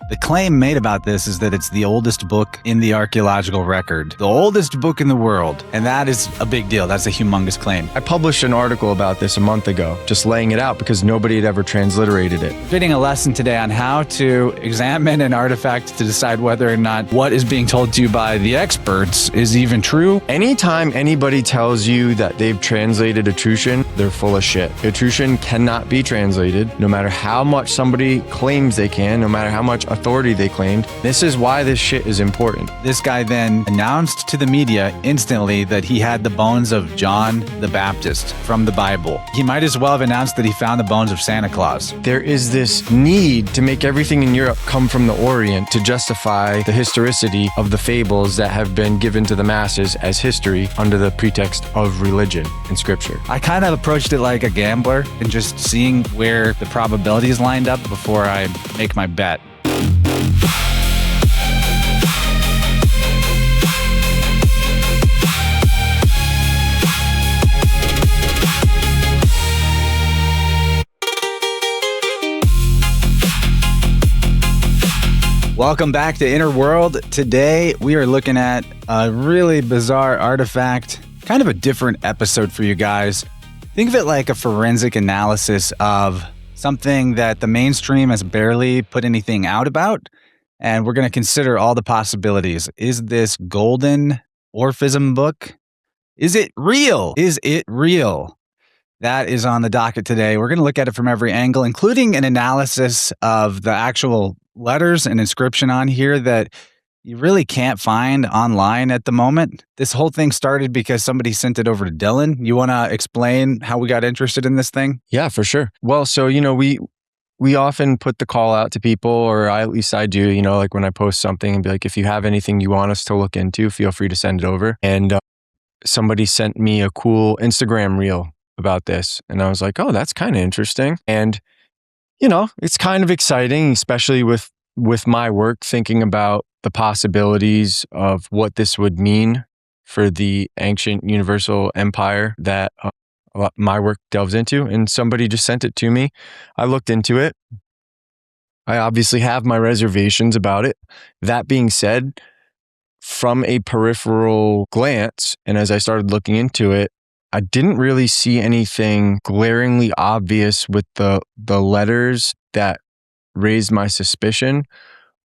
The claim made about this is that it's the oldest book in the archaeological record, the oldest book in the world, and that is a big deal. That's a humongous claim. I published an article about this a month ago, just laying it out because nobody had ever transliterated it. We're getting a lesson today on how to examine an artifact to decide whether or not what is being told to you by the experts is even true. Anytime anybody tells you that they've translated Etruscan, they're full of shit. Etruscan cannot be translated, no matter how much somebody claims they can, no matter how much authority they claimed. This is why this shit is important. This guy then announced to the media instantly that he had the bones of John the Baptist from the Bible. He might as well have announced that he found the bones of Santa Claus. There is this need to make everything in Europe come from the Orient to justify the historicity of the fables that have been given to the masses as history under the pretext of religion and scripture. I kind of approached it like a gambler and just seeing where the probabilities lined up before I make my bet. Welcome back to Inner World. Today, we are looking at a really bizarre artifact, kind of a different episode for you guys. Think of it like a forensic analysis of something that the mainstream has barely put anything out about, and we're going to consider all the possibilities. Is this Golden Orphism Book? Is it real? Is it real? That is on the docket today. We're going to look at it from every angle, including an analysis of the actual letters and inscription on here that you really can't find online at the moment. This whole thing started because somebody sent it over to Dylan. You want to explain how we got interested in this thing? Yeah, for sure. Well, so, we often put the call out to people, or at least I do, like when I post something and be like, if you have anything you want us to look into, feel free to send it over. And somebody sent me a cool Instagram reel about this. And I was like, oh, that's kind of interesting. And, it's kind of exciting, especially with my work, thinking about the possibilities of what this would mean for the ancient universal empire that my work delves into. And somebody just sent it to me. I looked into it. I obviously have my reservations about it. That being said, from a peripheral glance, and as I started looking into it, I didn't really see anything glaringly obvious with the letters that raised my suspicion,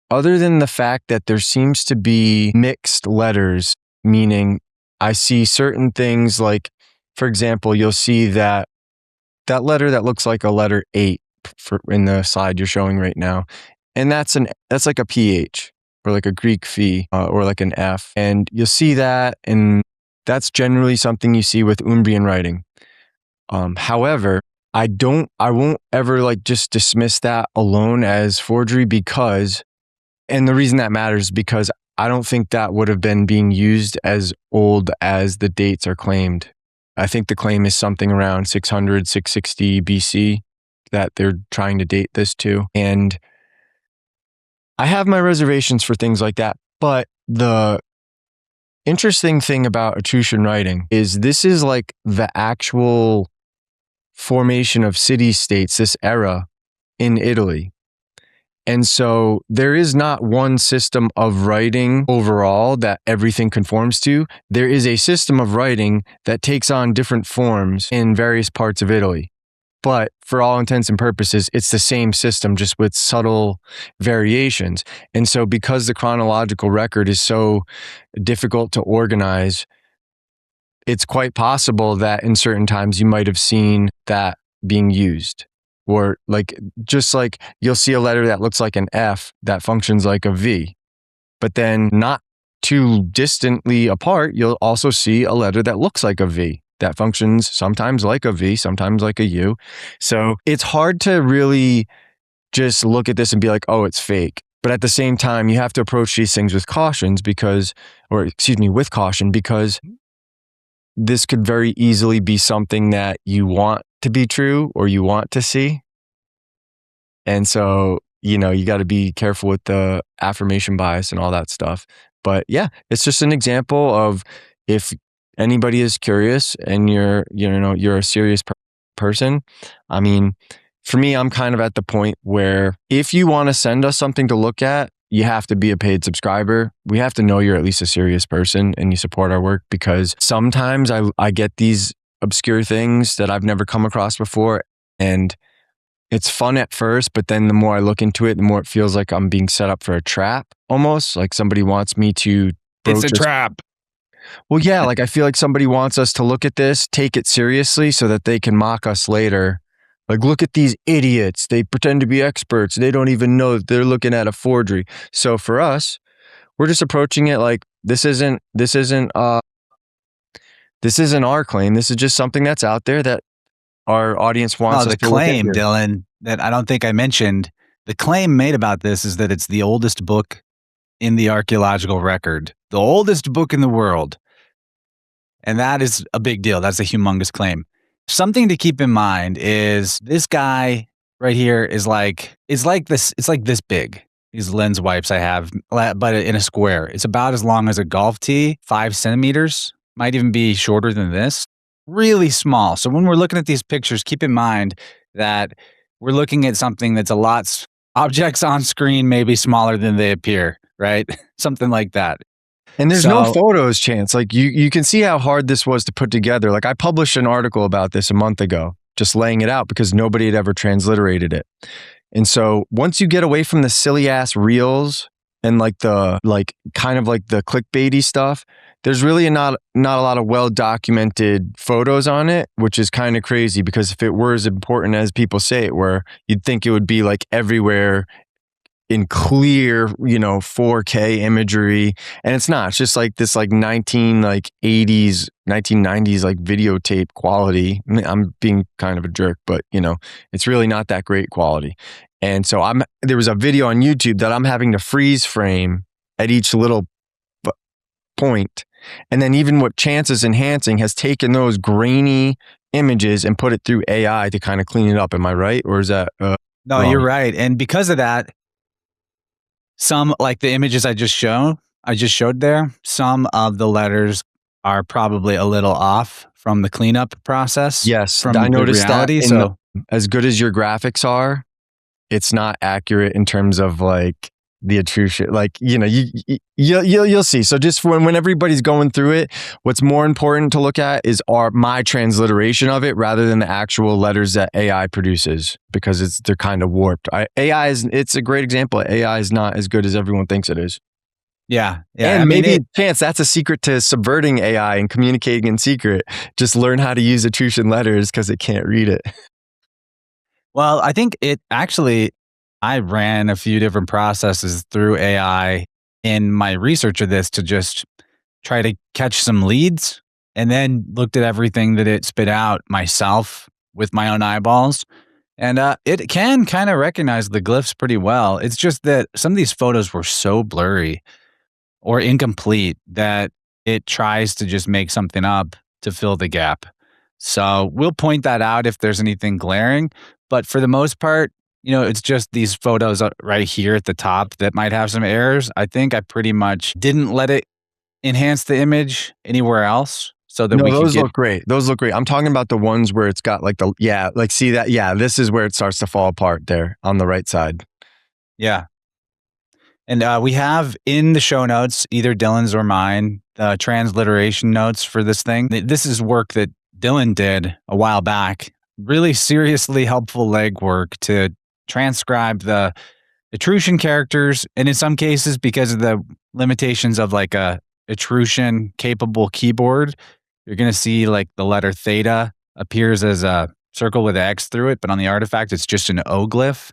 other than the fact that there seems to be mixed letters, meaning I see certain things like, for example, you'll see that letter that looks like a letter 8 in the slide you're showing right now, and that's like a PH or like a Greek phi or like an F, and you'll see that, and that's generally something you see with Umbrian writing. However, I won't ever just dismiss that alone as forgery and the reason that matters is because I don't think that would have been being used as old as the dates are claimed. I think the claim is something around 600, 660 BC that they're trying to date this to. And I have my reservations for things like that, but the interesting thing about Etruscan writing is this is like the actual formation of city-states, this era in Italy. And so there is not one system of writing overall that everything conforms to. There is a system of writing that takes on different forms in various parts of Italy. But for all intents and purposes, it's the same system, just with subtle variations. And so because the chronological record is so difficult to organize, it's quite possible that in certain times you might have seen that being used. Or just like you'll see a letter that looks like an F that functions like a V. But then not too distantly apart, you'll also see a letter that looks like a V that functions sometimes like a V, sometimes like a U. So it's hard to really just look at this and be like, oh, it's fake. But at the same time, you have to approach these things with caution because this could very easily be something that you want to be true or you want to see. And so, you got to be careful with the affirmation bias and all that stuff. But yeah, it's just an example of if anybody is curious and you're a serious person, for me, I'm kind of at the point where if you want to send us something to look at, you have to be a paid subscriber. We have to know you're at least a serious person and you support our work, because sometimes I get these obscure things that I've never come across before, and it's fun at first, but then the more I look into it, the more it feels like I'm being set up for a trap, almost like somebody wants me to It's a trap. Well, yeah, like I feel like somebody wants us to look at this, take it seriously so that they can mock us later. Like, look at these idiots. They pretend to be experts. They don't even know that they're looking at a forgery. So for us, we're just approaching it like this isn't our claim. This is just something that's out there that our audience wants us The to look claim, into. Dylan, that I don't think I mentioned, the claim made about this is that it's the oldest book in the archaeological record, the oldest book in the world. And that is a big deal. That's a humongous claim. Something to keep in mind is this guy right here is like, it's like this big. These lens wipes I have, but in a square. It's about as long as a golf tee, 5 centimeters, might even be shorter than this. Really small. So when we're looking at these pictures, keep in mind that we're looking at something that's objects on screen may be smaller than they appear, right? Something like that. And there's no photos, Chance. Like you can see how hard this was to put together. Like I published an article about this a month ago, just laying it out because nobody had ever transliterated it. And so once you get away from the silly ass reels and kind of like the clickbaity stuff, there's really not a lot of well documented photos on it, which is kind of crazy, because if it were as important as people say it were, you'd think it would be like everywhere in clear, 4K imagery, and it's not. It's just like this 1990s videotape quality. I mean, I'm being kind of a jerk, but it's really not that great quality. And so there was a video on YouTube that I'm having to freeze frame at each little point. And then even what Chance is enhancing has taken those grainy images and put it through AI to kind of clean it up. Am I right? Or is that No, wrong? You're right. And because of that, some, like the images I just showed there, some of the letters are probably a little off from the cleanup process. Yes, from I noticed reality. that. So as good as your graphics are, it's not accurate in terms of like the intrusion. Like, you'll see. So just when everybody's going through it, what's more important to look at is my transliteration of it rather than the actual letters that AI produces, because they're kind of warped. It's a great example. AI is not as good as everyone thinks it is. Yeah. And maybe Chance, that's a secret to subverting AI and communicating in secret. Just learn how to use Etruscan letters because it can't read it. Well, I think I ran a few different processes through AI in my research of this to just try to catch some leads, and then looked at everything that it spit out myself with my own eyeballs. And it can kind of recognize the glyphs pretty well. It's just that some of these photos were so blurry or incomplete that it tries to just make something up to fill the gap. So we'll point that out if there's anything glaring. But for the most part, it's just these photos right here at the top that might have some errors. I think I pretty much didn't let it enhance the image anywhere else. So that those look great. Those look great. I'm talking about the ones where it's got see that? Yeah, this is where it starts to fall apart there on the right side. Yeah. And we have in the show notes, either Dylan's or mine, the transliteration notes for this thing. This is work that Dylan did a while back. Really seriously helpful legwork to transcribe the Etruscan characters. And in some cases, because of the limitations of like a Etruscan capable keyboard, you're going to see like the letter theta appears as a circle with an X through it. But on the artifact, it's just an O glyph.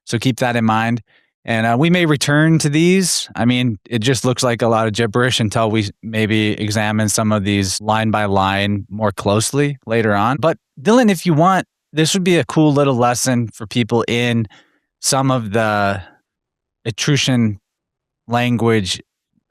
So keep that in mind. And we may return to these. I mean, it just looks like a lot of gibberish until we maybe examine some of these line by line more closely later on. But Dylan, if you want, this would be a cool little lesson for people in some of the Etruscan language,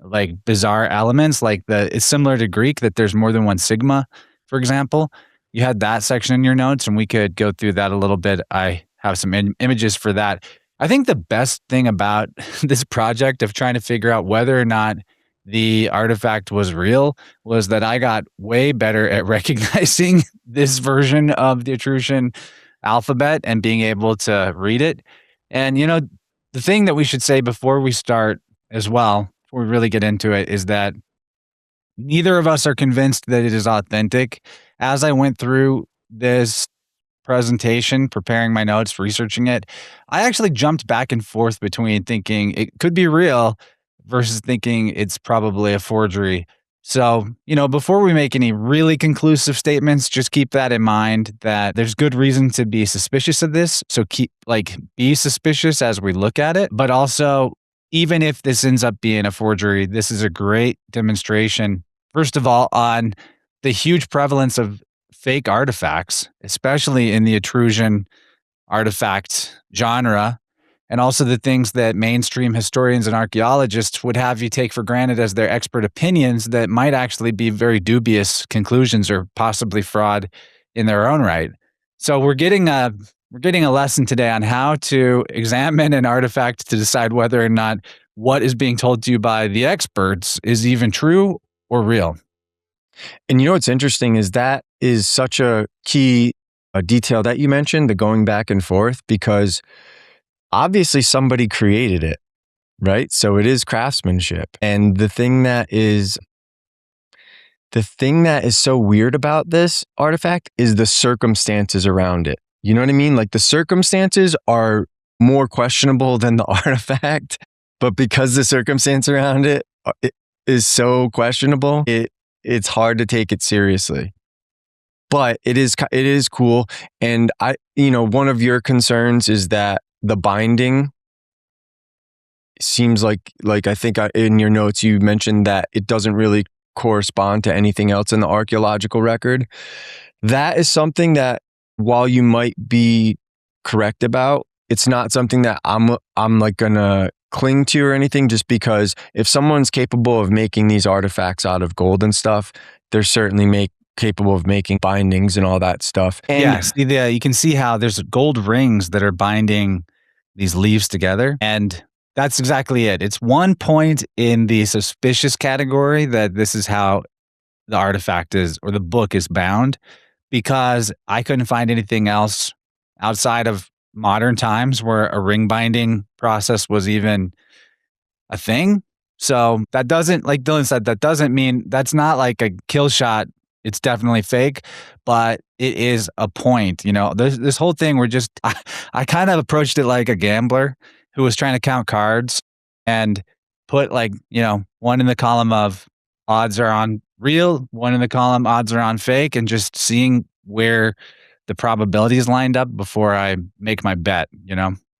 like bizarre elements, like it's similar to Greek that there's more than one sigma, for example. You had that section in your notes, and we could go through that a little bit. I have some images for that. I think the best thing about this project of trying to figure out whether or not the artifact was real was that I got way better at recognizing this version of the Etruscan alphabet and being able to read it. And, the thing that we should say before we start as well, before we really get into it, is that neither of us are convinced that it is authentic. As I went through this presentation, preparing my notes, researching it, I actually jumped back and forth between thinking it could be real versus thinking it's probably a forgery. So, before we make any really conclusive statements, just keep that in mind that there's good reason to be suspicious of this. So be suspicious as we look at it. But also, even if this ends up being a forgery, this is a great demonstration, first of all, on the huge prevalence of fake artifacts, especially in the Etruscan artifact genre, and also the things that mainstream historians and archaeologists would have you take for granted as their expert opinions that might actually be very dubious conclusions or possibly fraud in their own right. So we're getting a lesson today on how to examine an artifact to decide whether or not what is being told to you by the experts is even true or real. And what's interesting is that is such a key detail that you mentioned, the going back and forth, because obviously somebody created it, right? So it is craftsmanship. And the thing that is so weird about this artifact is the circumstances around it. You know what I mean? Like the circumstances are more questionable than the artifact, but because the circumstance around it is so questionable, it's hard to take it seriously. But it is cool. And one of your concerns is that the binding seems like I think in your notes you mentioned that it doesn't really correspond to anything else in the archaeological record. That is something that, while you might be correct about, it's not something that I'm like gonna cling to or anything, just because if someone's capable of making these artifacts out of gold and stuff, they're certainly capable of making bindings and all that stuff. And You can see how there's gold rings that are binding these leaves together. And that's exactly it. It's one point in the suspicious category that this is how the artifact is, or the book is bound, because I couldn't find anything else outside of modern times where a ring binding process was even a thing. So that doesn't, like Dylan said, that doesn't mean that's not like a kill shot. It's definitely fake, but it is a point. This whole thing, I kind of approached it like a gambler who was trying to count cards and put one in the column of odds are on real, one in the column odds are on fake, and just seeing where the probabilities lined up before I make my bet.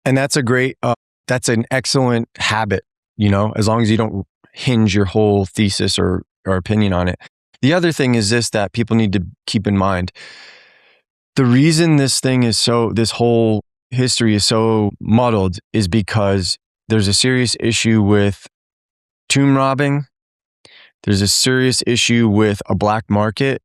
And that's an excellent habit, as long as you don't hinge your whole thesis or opinion on it. The other thing is that people need to keep in mind. The reason this whole history is so muddled is because there's a serious issue with tomb robbing. There's a serious issue with a black market,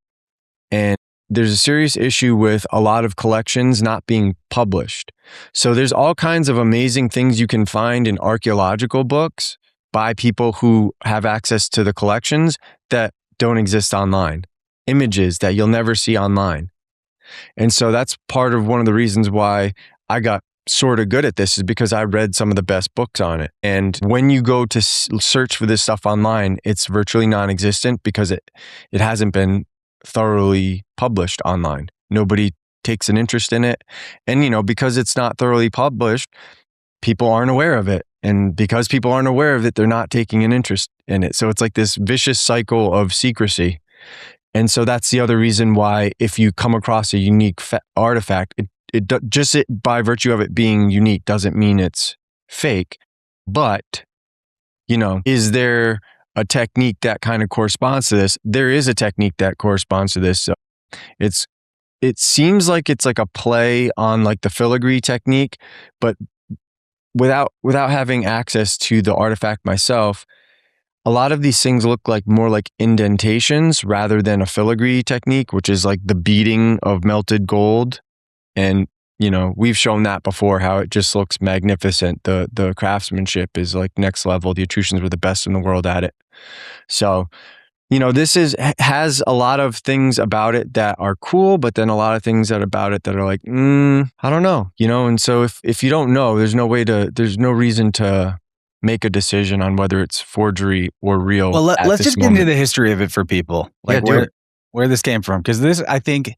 and there's a serious issue with a lot of collections not being published. So there's all kinds of amazing things you can find in archaeological books by people who have access to the collections that don't exist online, images that you'll never see online. And so that's part of one of the reasons why I got sort of good at this, is because I read some of the best books on it. And when you go to search for this stuff online, it's virtually non-existent because it hasn't been thoroughly published online. Nobody takes an interest in it. And, because it's not thoroughly published, people aren't aware of it. And because people aren't aware of it, they're not taking an interest in it. So it's like this vicious cycle of secrecy. And so that's the other reason why, if you come across a unique artifact, it by virtue of it being unique doesn't mean it's fake. But, is there a technique that kind of corresponds to this? There is a technique that corresponds to this. So it seems like it's like a play on like the filigree technique, but without having access to the artifact myself, a lot of these things look like more like indentations rather than a filigree technique, which is like the beading of melted gold. And, we've shown that before, how it just looks magnificent. The craftsmanship is like next level. The Etruscans were the best in the world at it. So this has a lot of things about it that are cool, but then a lot of things about it that are like, I don't know, and so if you don't know, there's no reason to make a decision on whether it's forgery or real. Well, at let's this just get moment. into the history of it for people, like Yeah, do it. where this came from, because this, I think,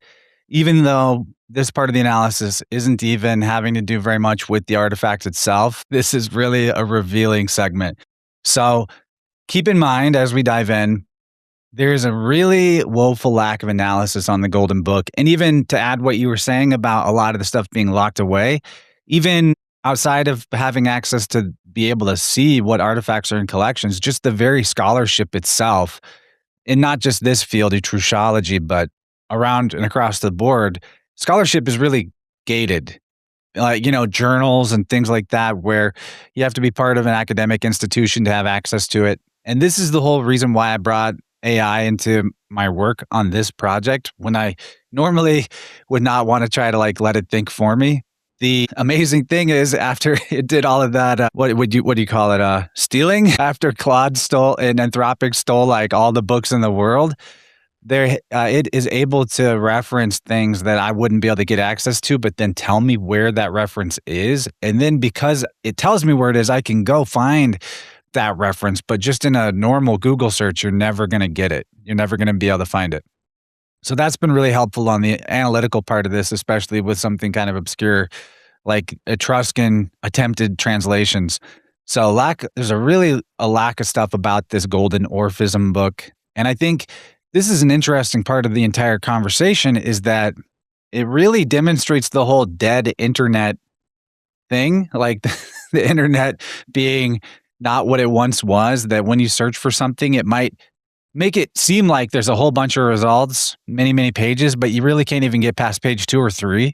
even though this part of the analysis isn't even having to do very much with the artifact itself, this is really a revealing segment. So keep in mind as we dive in, there's a really woeful lack of analysis on the Golden Book. And even to add what you were saying about a lot of the stuff being locked away, even outside of having access to be able to see what artifacts are in collections, just the very scholarship itself, and not just this field of truthology, but around and across the board, scholarship is really gated. Like, journals and things like that, where you have to be part of an academic institution to have access to it. And this is the whole reason why I brought AI into my work on this project when I normally would not want to try to let it think for me. The amazing thing is, after it did all of that, what do you call it? Stealing. After Claude stole and Anthropic stole like all the books in the world, it is able to reference things that I wouldn't be able to get access to, but then tell me where that reference is. And then because it tells me where it is, I can go find that reference. But just in a normal Google search, you're never going to get it. You're never going to be able to find it. So that's been really helpful on the analytical part of this, especially with something kind of obscure like Etruscan attempted translations. So there's a lack of stuff about this Golden Orphism book. And I think this is an interesting part of the entire conversation, is that it really demonstrates the whole dead internet thing, like the internet being not what it once was, that when you search for something, it might make it seem like there's a whole bunch of results, many, many pages, but you really can't even get past page 2 or 3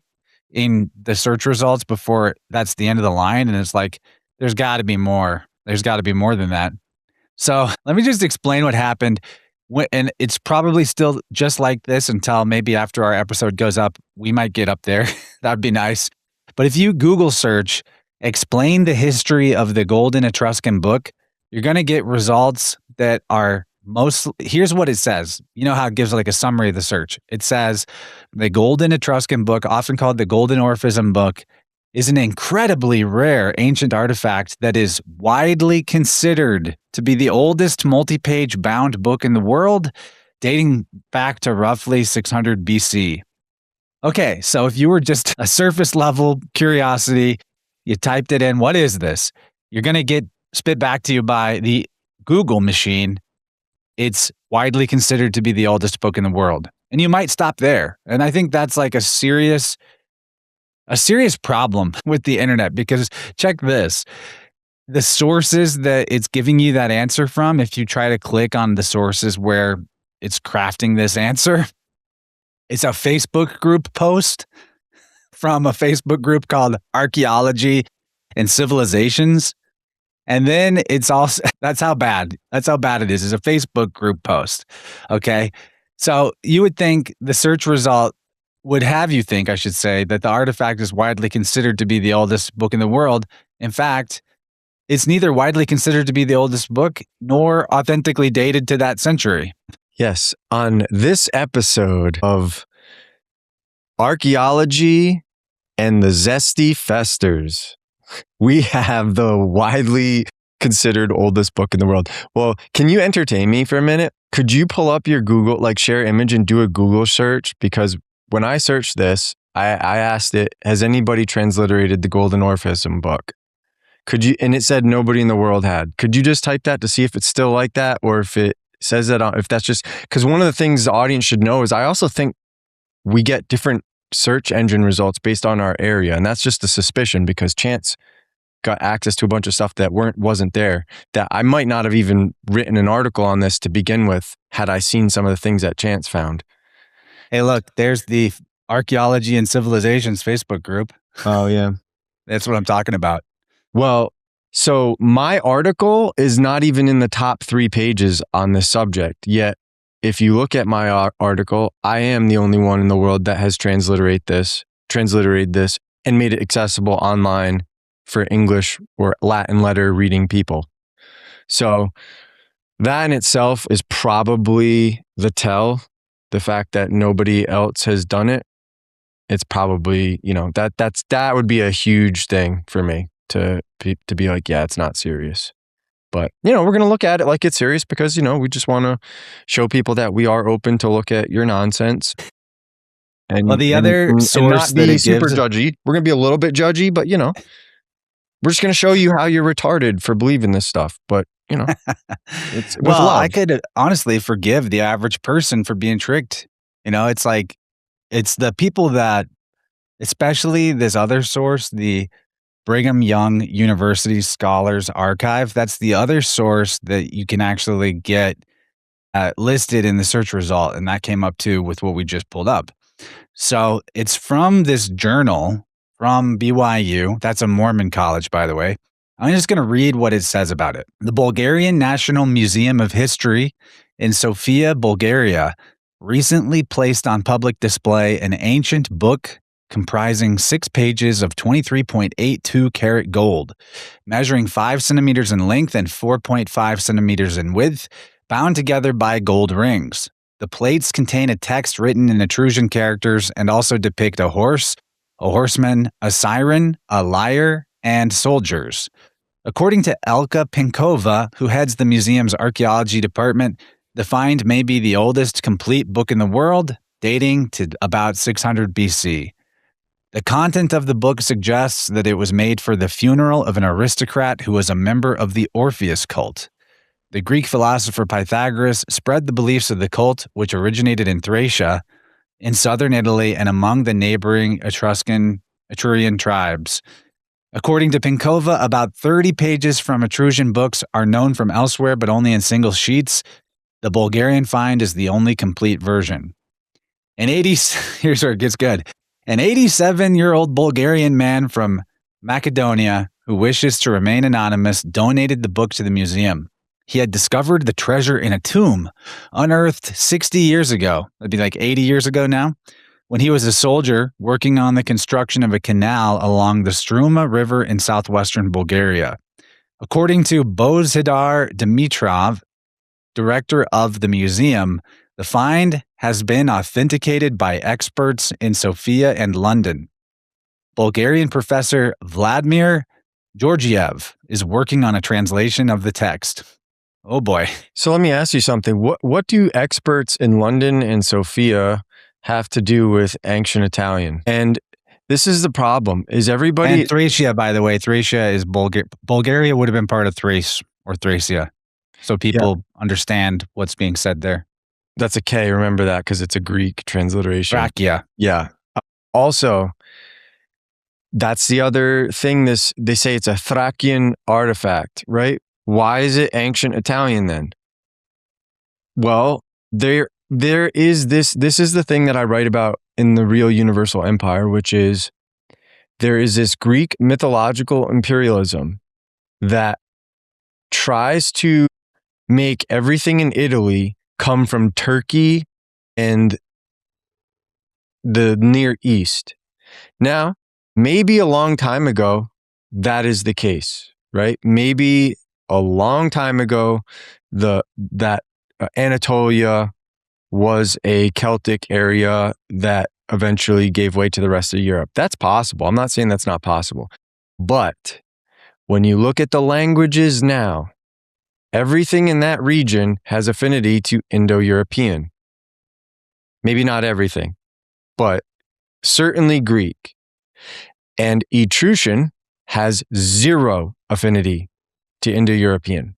in the search results before that's the end of the line. And it's like, there's got to be more. There's got to be more than that. So let me just explain what happened. And it's probably still just like this until maybe after our episode goes up, we might get up there. That'd be nice. But if you Google search, explain the history of the Golden Etruscan Book, you're going to get results that are here's what it says. You know how it gives like a summary of the search. It says the Golden Etruscan Book, often called the Golden Orphism Book, is an incredibly rare ancient artifact that is widely considered to be the oldest multi-page bound book in the world, dating back to roughly 600 BC. Okay, so if you were just a surface level curiosity, you typed it in, what is this? You're going to get spit back to you by the Google machine. It's widely considered to be the oldest book in the world. And you might stop there. And I think that's like a serious problem with the internet, because check this. The sources that it's giving you that answer from, if you try to click on the sources where it's crafting this answer, it's a Facebook group post from a Facebook group called Archaeology and Civilizations. And then it's also, that's how bad it is. It's a Facebook group post. Okay. So you would think the search result would have you think, I should say, that the artifact is widely considered to be the oldest book in the world. In fact, it's neither widely considered to be the oldest book nor authentically dated to that century. Yes. On this episode of Archaeology and the Zesty Festers, we have the widely considered oldest book in the world. Well, can you entertain me for a minute? Could you pull up your Google, share image and do a Google search? Because when I searched this, I asked it, has anybody transliterated the Golden Orphism Book? And it said nobody in the world had. Could you just type that to see if it's still like that, or if it says that, if that's just, because one of the things the audience should know is I also think we get different search engine results based on our area. And that's just a suspicion, because Chance got access to a bunch of stuff that wasn't there, that I might not have even written an article on this to begin with had I seen some of the things that Chance found. Hey, look, there's the Archaeology and Civilizations Facebook group. Oh, yeah. That's what I'm talking about. Well, so my article is not even in the top 3 pages on this subject, yet if you look at my article, I am the only one in the world that has transliterated this and made it accessible online for English or Latin letter reading people. So That in itself is probably the tell. The fact that nobody else has done it. It's probably, that would be a huge thing for me to be like, yeah, it's not serious. But, we're going to look at it like it's serious because, we just want to show people that we are open to look at your nonsense. And, the other source and not that be it super gives, judgy. We're going to be a little bit judgy, but, we're just going to show you how you're retarded for believing this stuff. But, it's with love. I could honestly forgive the average person for being tricked. It's like, it's the people that, especially this other source, the Brigham Young University Scholars Archive, that's the other source that you can actually get listed in the search result. And that came up too with what we just pulled up. So it's from this journal from BYU. That's a Mormon college, by the way. I'm just going to read what it says about it. The Bulgarian National Museum of History in Sofia, Bulgaria, recently placed on public display an ancient book comprising 6 pages of 23.82 karat gold, measuring 5 centimeters in length and 4.5 centimeters in width, bound together by gold rings. The plates contain a text written in Etruscan characters and also depict a horse, a horseman, a siren, a lyre, and soldiers. According to Elka Pinkova, who heads the museum's archaeology department, the find may be the oldest complete book in the world, dating to about 600 BC. The content of the book suggests that it was made for the funeral of an aristocrat who was a member of the Orpheus cult. The Greek philosopher Pythagoras spread the beliefs of the cult, which originated in Thracia, in southern Italy, and among the neighboring Etrurian tribes. According to Pinkova, about 30 pages from Etruscan books are known from elsewhere, but only in single sheets. The Bulgarian find is the only complete version. Here's where it gets good. An 87-year-old Bulgarian man from Macedonia who wishes to remain anonymous donated the book to the museum. He had discovered the treasure in a tomb, unearthed 60 years ago. That'd be like 80 years ago now, when he was a soldier working on the construction of a canal along the Struma River in southwestern Bulgaria. According to Bozhidar Dimitrov, director of the museum, the find has been authenticated by experts in Sofia and London. Bulgarian professor Vladimir Georgiev is working on a translation of the text. Oh boy. So let me ask you something. What do experts in London and Sofia have to do with ancient Italian? And this is the problem, is everybody... And Thracia, by the way, Thracia is Bulgaria would have been part of Thrace or Thracia. So people understand what's being said there. That's a K, remember that, because it's a Greek transliteration. Thracia. Yeah. Also, that's the other thing, they say it's a Thracian artifact, right? Why is it ancient Italian then? Well, there is this is the thing that I write about in The Real Universal Empire, which is there is this Greek mythological imperialism that tries to make everything in Italy come from Turkey and the Near East. Now, maybe a long time ago, that is the case, right? Maybe a long time ago, that Anatolia was a Celtic area that eventually gave way to the rest of Europe. That's possible. I'm not saying that's not possible. But when you look at the languages now, everything in that region has affinity to Indo-European. Maybe not everything, but certainly Greek. And Etruscan has zero affinity to Indo-European,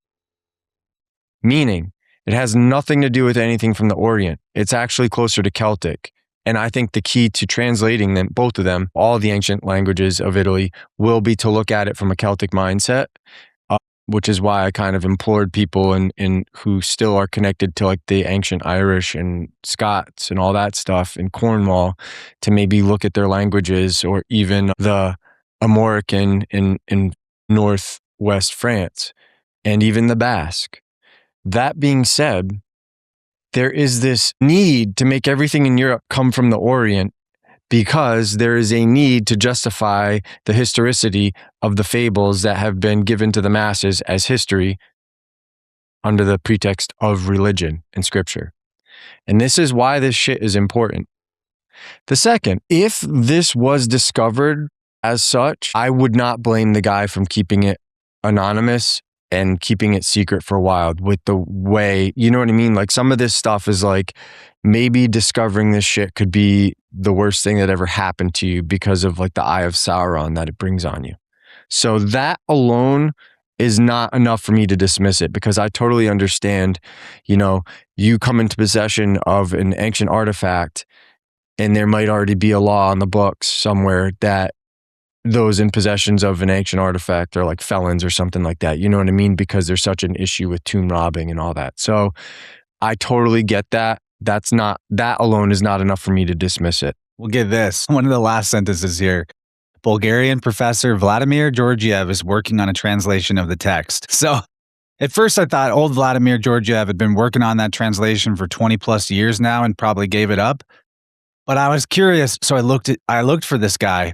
meaning it has nothing to do with anything from the Orient. It's actually closer to Celtic. And I think the key to translating them, both of them, all the ancient languages of Italy, will be to look at it from a Celtic mindset, which is why I kind of implored people in who still are connected to like the ancient Irish and Scots and all that stuff in Cornwall to maybe look at their languages, or even the Armorican in northwest France, and even the Basque. That being said, there is this need to make everything in Europe come from the Orient because there is a need to justify the historicity of the fables that have been given to the masses as history under the pretext of religion and scripture. And this is why this shit is important. The second, if this was discovered as such, I would not blame the guy from keeping it anonymous and keeping it secret for a while with the way, you know what I mean? Like some of this stuff is like, maybe discovering this shit could be the worst thing that ever happened to you because of like the eye of Sauron that it brings on you. So that alone is not enough for me to dismiss it, because I totally understand, you come into possession of an ancient artifact and there might already be a law on the books somewhere that those in possessions of an ancient artifact are like felons or something like that. You know what I mean? Because there's such an issue with tomb robbing and all that. So I totally get that. That alone is not enough for me to dismiss it. We'll get this. One of the last sentences here. Bulgarian professor Vladimir Georgiev is working on a translation of the text. So at first I thought old Vladimir Georgiev had been working on that translation for 20 plus years now and probably gave it up. But I was curious, so I looked for this guy.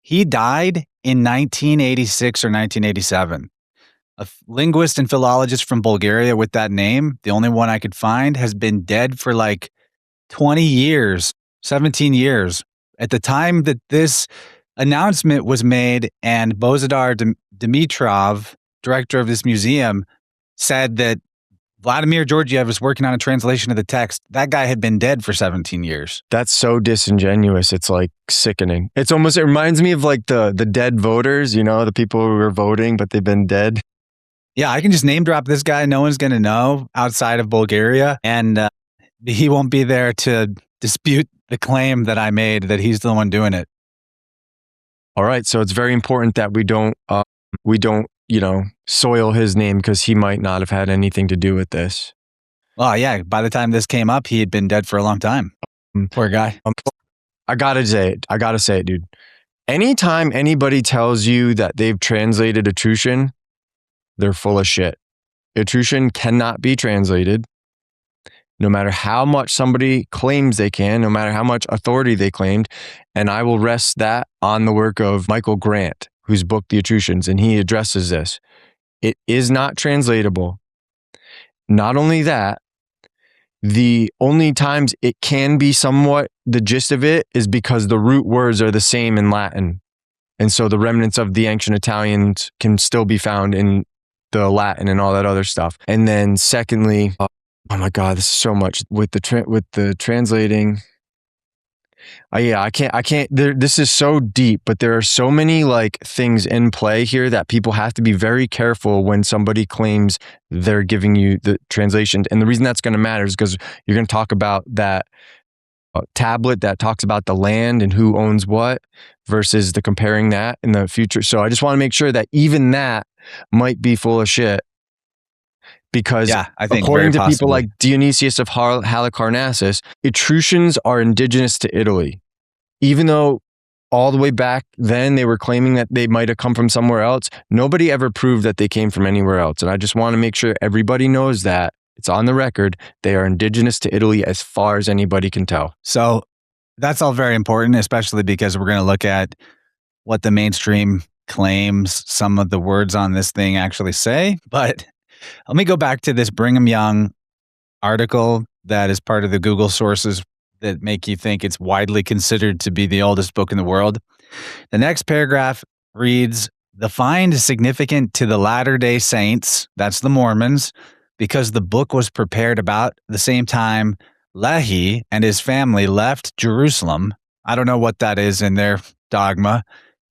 He died in 1986 or 1987. A linguist and philologist from Bulgaria with that name, the only one I could find, has been dead for like 20 years, 17 years. At the time that this announcement was made, and Bozidar Dimitrov, director of this museum, said that Vladimir Georgiev was working on a translation of the text, that guy had been dead for 17 years. That's so disingenuous. It's like sickening. It reminds me of like the dead voters, the people who were voting, but they've been dead. Yeah, I can just name drop this guy. No one's going to know outside of Bulgaria. And he won't be there to dispute the claim that I made that he's the one doing it. All right. So it's very important that we don't, soil his name, because he might not have had anything to do with this. Well, yeah. By the time this came up, he had been dead for a long time. Poor guy. I gotta say it, dude. Anytime anybody tells you that they've translated Etruscan, they're full of shit. Etruscan cannot be translated. No matter how much somebody claims they can, no matter how much authority they claimed. And I will rest that on the work of Michael Grant, whose book, The Etruscans, and he addresses this. It is not translatable. Not only that, the only times it can be somewhat the gist of it is because the root words are the same in Latin. And so the remnants of the ancient Italians can still be found in the Latin and all that other stuff. And then secondly, oh my God, this is so much with the translating. I can't, this is so deep, but there are so many like things in play here that people have to be very careful when somebody claims they're giving you the translation. And the reason that's going to matter is because you're going to talk about that tablet that talks about the land and who owns what versus the comparing that in the future. So I just want to make sure that even that might be full of shit. Because I think according to possibly. people like Dionysius of Halicarnassus, Etruscans are indigenous to Italy. Even though all the way back then they were claiming that they might have come from somewhere else, nobody ever proved that they came from anywhere else. And I just want to make sure everybody knows that. It's on the record. They are indigenous to Italy as far as anybody can tell. So that's all very important, especially because we're going to look at what the mainstream claims some of the words on this thing actually say. But let me go back to this Brigham Young article that is part of the Google sources that make you think it's widely considered to be the oldest book in the world. The next paragraph reads, "The find is significant to the Latter-day Saints," that's the Mormons, "because the book was prepared about the same time Lehi and his family left Jerusalem." I don't know what that is in their dogma.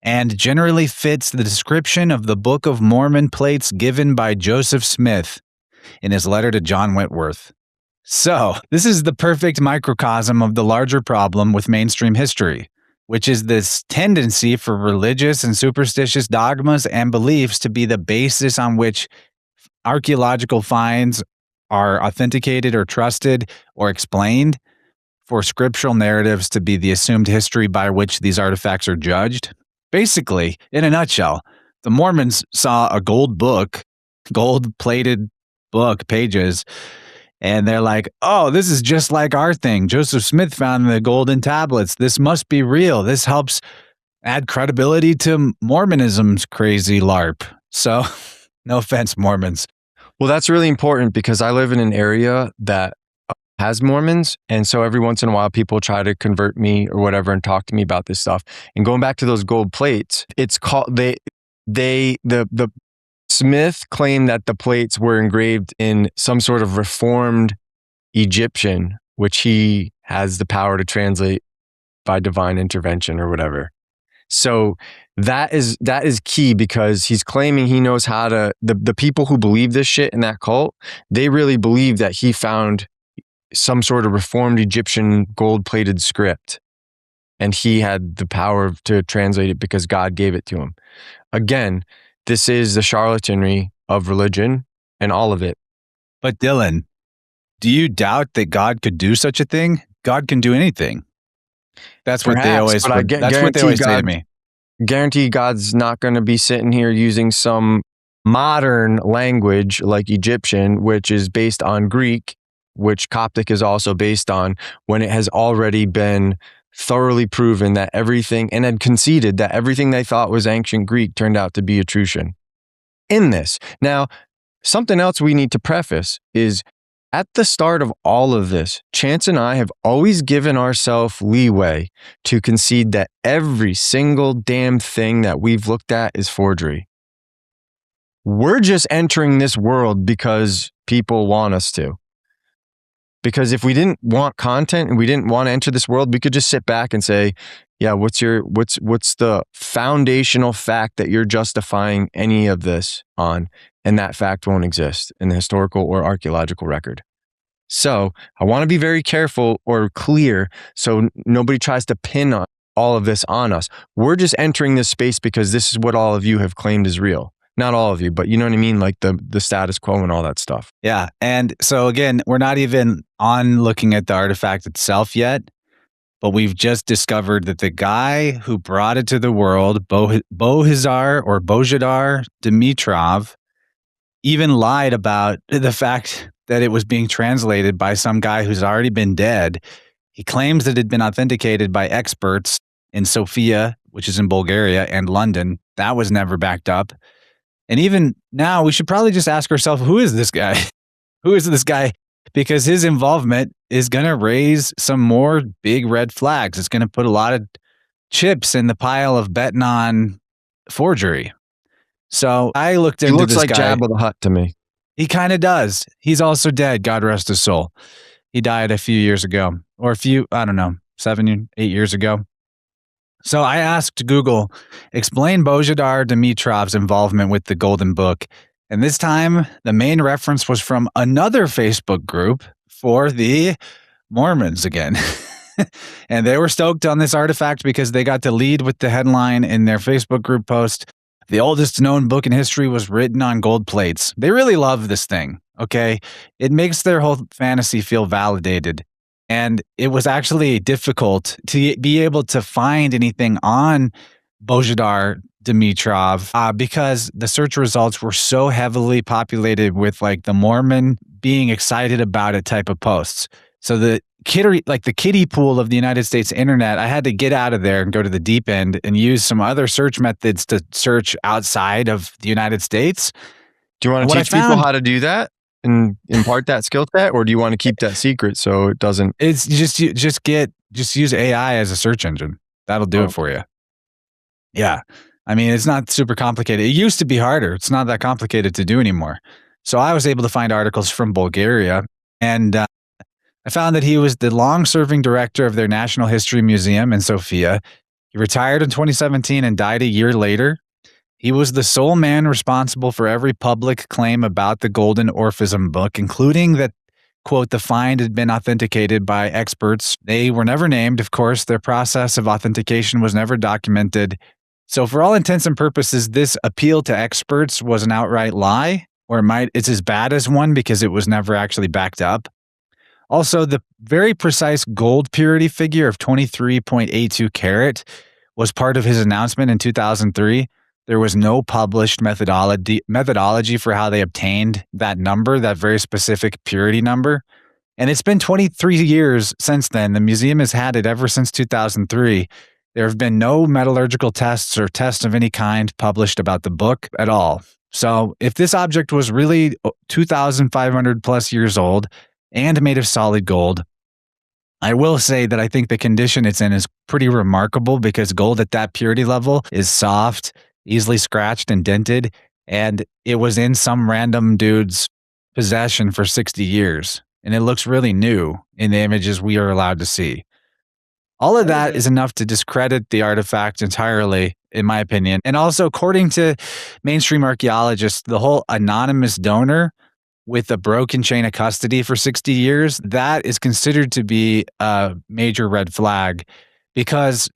"And generally fits the description of the Book of Mormon plates given by Joseph Smith in his letter to John Whitworth." So, this is the perfect microcosm of the larger problem with mainstream history, which is this tendency for religious and superstitious dogmas and beliefs to be the basis on which archaeological finds are authenticated or trusted or explained, for scriptural narratives to be the assumed history by which these artifacts are judged. Basically, in a nutshell, the Mormons saw a gold-plated book, pages, and they're like, "Oh, this is just like our thing. Joseph Smith found the golden tablets. This must be real. This helps add credibility to Mormonism's crazy LARP." So, no offense, Mormons. Well, that's really important because I live in an area that has Mormons. And so every once in a while, people try to convert me or whatever and talk to me about this stuff. And going back to those gold plates, it's called, the Smith claimed that the plates were engraved in some sort of reformed Egyptian, which he has the power to translate by divine intervention or whatever. So that is key because he's claiming he knows how to, the people who believe this shit in that cult, they really believe that he found some sort of reformed Egyptian gold-plated script and he had the power to translate it because God gave it to him. Again, this is the charlatanry of religion and all of it. But Dylan, do you doubt that God could do such a thing? God can do anything. That's what they always. That's what they always say to me. Guarantee God's not going to be sitting here using some modern language like Egyptian, which is based on Greek, which Coptic is also based on, when it has already been thoroughly proven that everything, and had conceded that everything they thought was ancient Greek turned out to be Etruscan. In this, now, something else we need to preface is, at the start of all of this, Chance and I have always given ourselves leeway to concede that every single damn thing that we've looked at is forgery. We're just entering this world because people want us to. Because if we didn't want content and we didn't want to enter this world, we could just sit back and say, yeah, what's the foundational fact that you're justifying any of this on? And that fact won't exist in the historical or archaeological record. So I want to be very careful or clear so nobody tries to pin all of this on us. We're just entering this space because this is what all of you have claimed is real. Not all of you, but you know what I mean? Like the status quo and all that stuff. Yeah. And so again, we're not even on looking at the artifact itself yet, but we've just discovered that the guy who brought it to the world, Bohizar or Bozhidar Dimitrov, even lied about the fact that it was being translated by some guy who's already been dead. He claims that it had been authenticated by experts in Sofia, which is in Bulgaria, and London. That was never backed up. And even now, we should probably just ask ourselves, who is this guy? Who is this guy? Because his involvement is going to raise some more big red flags. It's going to put a lot of chips in the pile of betting on forgery. So I looked into this guy. He looks like Jabba the Hutt to me. He kind of does. He's also dead. God rest his soul. He died a few years ago, or I don't know, 7, 8 years ago. So I asked Google, explain Bozhidar Dimitrov's involvement with the Golden Book. And this time, the main reference was from another Facebook group for the Mormons again. And they were stoked on this artifact because they got to lead with the headline in their Facebook group post. The oldest known book in history was written on gold plates. They really love this thing, okay? It makes their whole fantasy feel validated. And it was actually difficult to be able to find anything on Bozhidar Dimitrov because the search results were so heavily populated with like the Mormon being excited about it type of posts. So the kiddie pool of the United States internet, I had to get out of there and go to the deep end and use some other search methods to search outside of the United States. Do you want to teach people how to do that and impart that skill set, or do you want to keep that secret so it doesn't? It's just use AI as a search engine. That'll do it for you. Yeah. I mean, it's not super complicated. It used to be harder. It's not that complicated to do anymore. So I was able to find articles from Bulgaria, and I found that he was the long-serving director of their National History Museum in Sofia. He retired in 2017 and died a year later. He was the sole man responsible for every public claim about the Golden Orphism Book, including that, quote, the find had been authenticated by experts. They were never named, of course. Their process of authentication was never documented. So for all intents and purposes, this appeal to experts was an outright lie, or it's as bad as one because it was never actually backed up. Also, the very precise gold purity figure of 23.82 carat was part of his announcement in 2003. There was no published methodology for how they obtained that number, that very specific purity number. And it's been 23 years since then. The museum has had it ever since 2003. There have been no metallurgical tests or tests of any kind published about the book at all. So if this object was really 2,500 plus years old and made of solid gold, I will say that I think the condition it's in is pretty remarkable because gold at that purity level is soft, easily scratched and dented, and it was in some random dude's possession for 60 years. And it looks really new in the images we are allowed to see. All of that is enough to discredit the artifact entirely, in my opinion. And also, according to mainstream archaeologists, the whole anonymous donor with a broken chain of custody for 60 years, that is considered to be a major red flag because,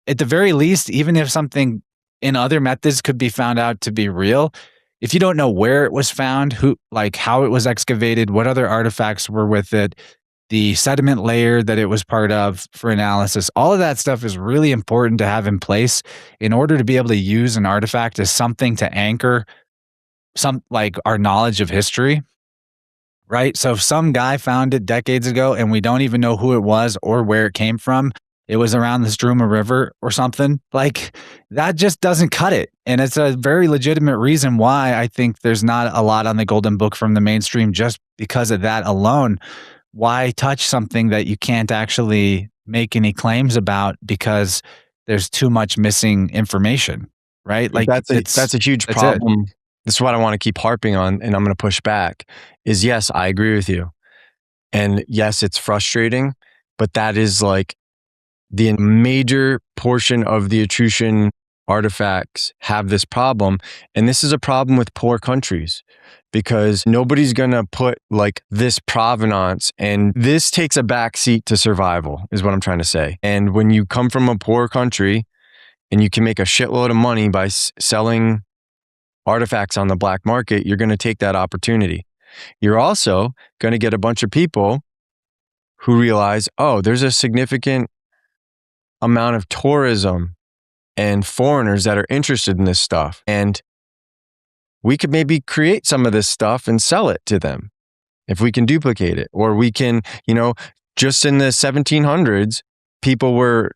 at the very least, even if something in other methods could be found out to be real, if you don't know where it was found, who, like how it was excavated, what other artifacts were with it, the sediment layer that it was part of for analysis, all of that stuff is really important to have in place in order to be able to use an artifact as something to anchor some like our knowledge of history. Right. So if some guy found it decades ago and we don't even know who it was or where it came from, it was around the Struma River or something, like that just doesn't cut it. And it's a very legitimate reason why I think there's not a lot on the Golden Book from the mainstream just because of that alone. Why touch something that you can't actually make any claims about because there's too much missing information, right? Like that's a huge problem. This is what I want to keep harping on, and I'm going to push back, is yes, I agree with you. And yes, it's frustrating, but that is like the major portion of the Etruscan artifacts have this problem. And this is a problem with poor countries because nobody's going to put like this provenance, and this takes a backseat to survival is what I'm trying to say. And when you come from a poor country and you can make a shitload of money by selling artifacts on the black market, you're going to take that opportunity. You're also going to get a bunch of people who realize, oh, there's a significant amount of tourism and foreigners that are interested in this stuff. And we could maybe create some of this stuff and sell it to them if we can duplicate it. Or we can, just in the 1700s, people were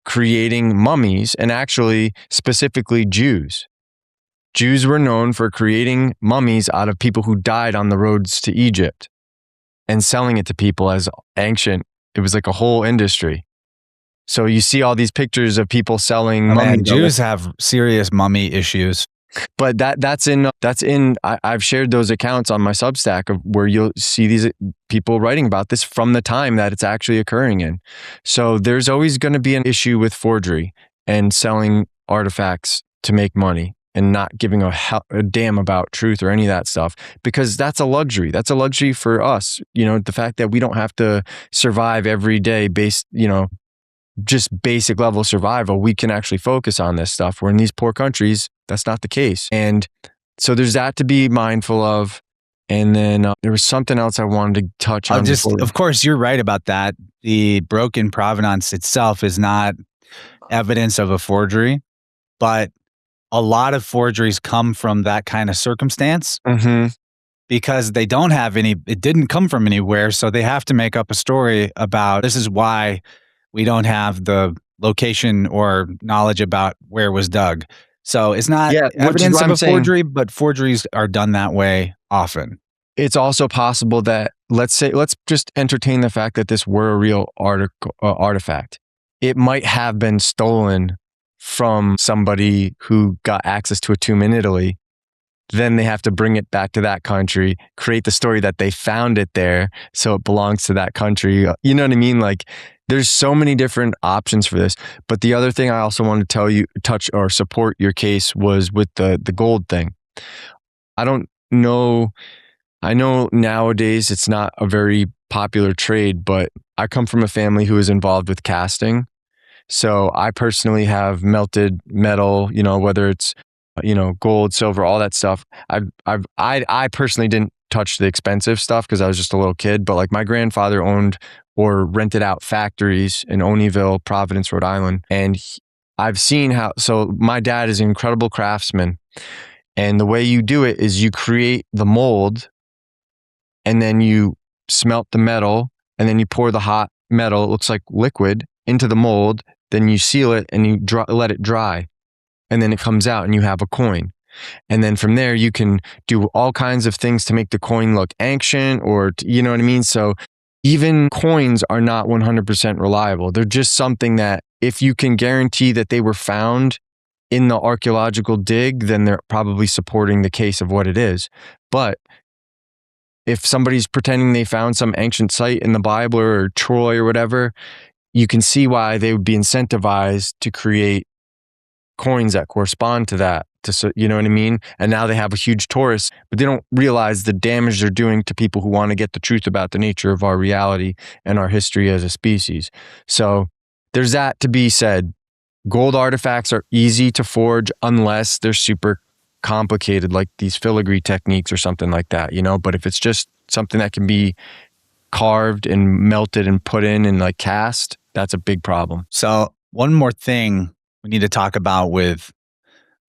creating mummies, and actually specifically Jews. Jews were known for creating mummies out of people who died on the roads to Egypt and selling it to people as ancient. It was like a whole industry. So you see all these pictures of people selling mummies. Man, Jews have serious mummy issues. But that's in I've shared those accounts on my Substack of where you'll see these people writing about this from the time that it's actually occurring in. So there's always going to be an issue with forgery and selling artifacts to make money and not giving a damn about truth or any of that stuff, because that's a luxury. That's a luxury for us. The fact that we don't have to survive every day based, just basic level survival. We can actually focus on this stuff, where in these poor countries, that's not the case. And so there's that to be mindful of. And then there was something else I wanted to touch on. Of course, you're right about that. The broken provenance itself is not evidence of a forgery, but a lot of forgeries come from that kind of circumstance because they don't have any, it didn't come from anywhere. So they have to make up a story about this is why we don't have the location or knowledge about where it was dug. So it's not evidence of a forgery, but forgeries are done that way often. It's also possible that, let's just entertain the fact that this were a real artifact. It might have been stolen from somebody who got access to a tomb in Italy. Then they have to bring it back to that country, create the story that they found it there, so it belongs to that country. You know what I mean? Like, there's so many different options for this. But the other thing I also want to touch or support your case was with the gold thing. I don't know. I know nowadays it's not a very popular trade, but I come from a family who is involved with casting. So I personally have melted metal, whether it's, gold, silver, all that stuff. I personally didn't touch the expensive stuff because I was just a little kid, but like my grandfather owned or rented out factories in Oneyville, Providence, Rhode Island. And I've seen so my dad is an incredible craftsman. And the way you do it is you create the mold and then you smelt the metal and then you pour the hot metal, it looks like liquid, into the mold. Then you seal it and you let it dry, and then it comes out and you have a coin. And then from there, you can do all kinds of things to make the coin look ancient or, you know what I mean? So even coins are not 100% reliable. They're just something that if you can guarantee that they were found in the archaeological dig, then they're probably supporting the case of what it is. But if somebody's pretending they found some ancient site in the Bible or Troy or whatever, you can see why they would be incentivized to create coins that correspond to that. You know what I mean? And now they have a huge tourist, but they don't realize the damage they're doing to people who want to get the truth about the nature of our reality and our history as a species. So there's that to be said. Gold artifacts are easy to forge unless they're super complicated, like these filigree techniques or something like that, you know? But if it's just something that can be carved and melted and put in and like cast, that's a big problem. So one more thing we need to talk about with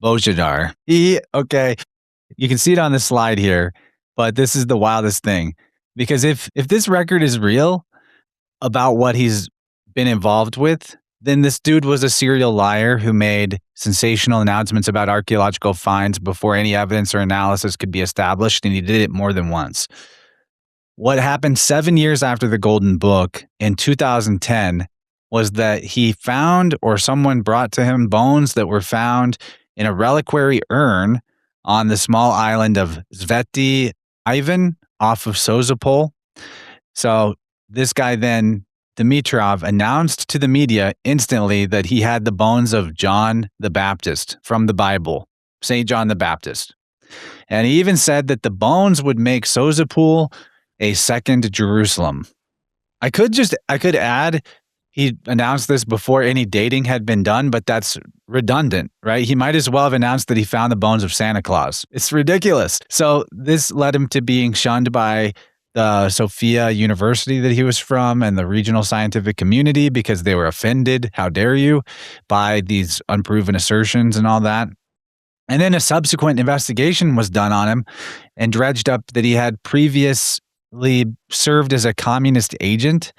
Bozhidar. Okay, you can see it on the slide here, but this is the wildest thing. Because if this record is real about what he's been involved with, then this dude was a serial liar who made sensational announcements about archaeological finds before any evidence or analysis could be established, and he did it more than once. What happened 7 years after the Golden Book in 2010 was that he found, or someone brought to him, bones that were found in a reliquary urn on the small island of Sveti Ivan off of Sozopol. So this guy then, Dimitrov, announced to the media instantly that he had the bones of John the Baptist from the Bible, St. John the Baptist. And he even said that the bones would make Sozopol a second Jerusalem. I could add, he announced this before any dating had been done, but that's redundant, right? He might as well have announced that he found the bones of Santa Claus. It's ridiculous. So this led him to being shunned by the Sofia University that he was from and the regional scientific community because they were offended, how dare you, by these unproven assertions and all that. And then a subsequent investigation was done on him and dredged up that he had previously served as a communist agent.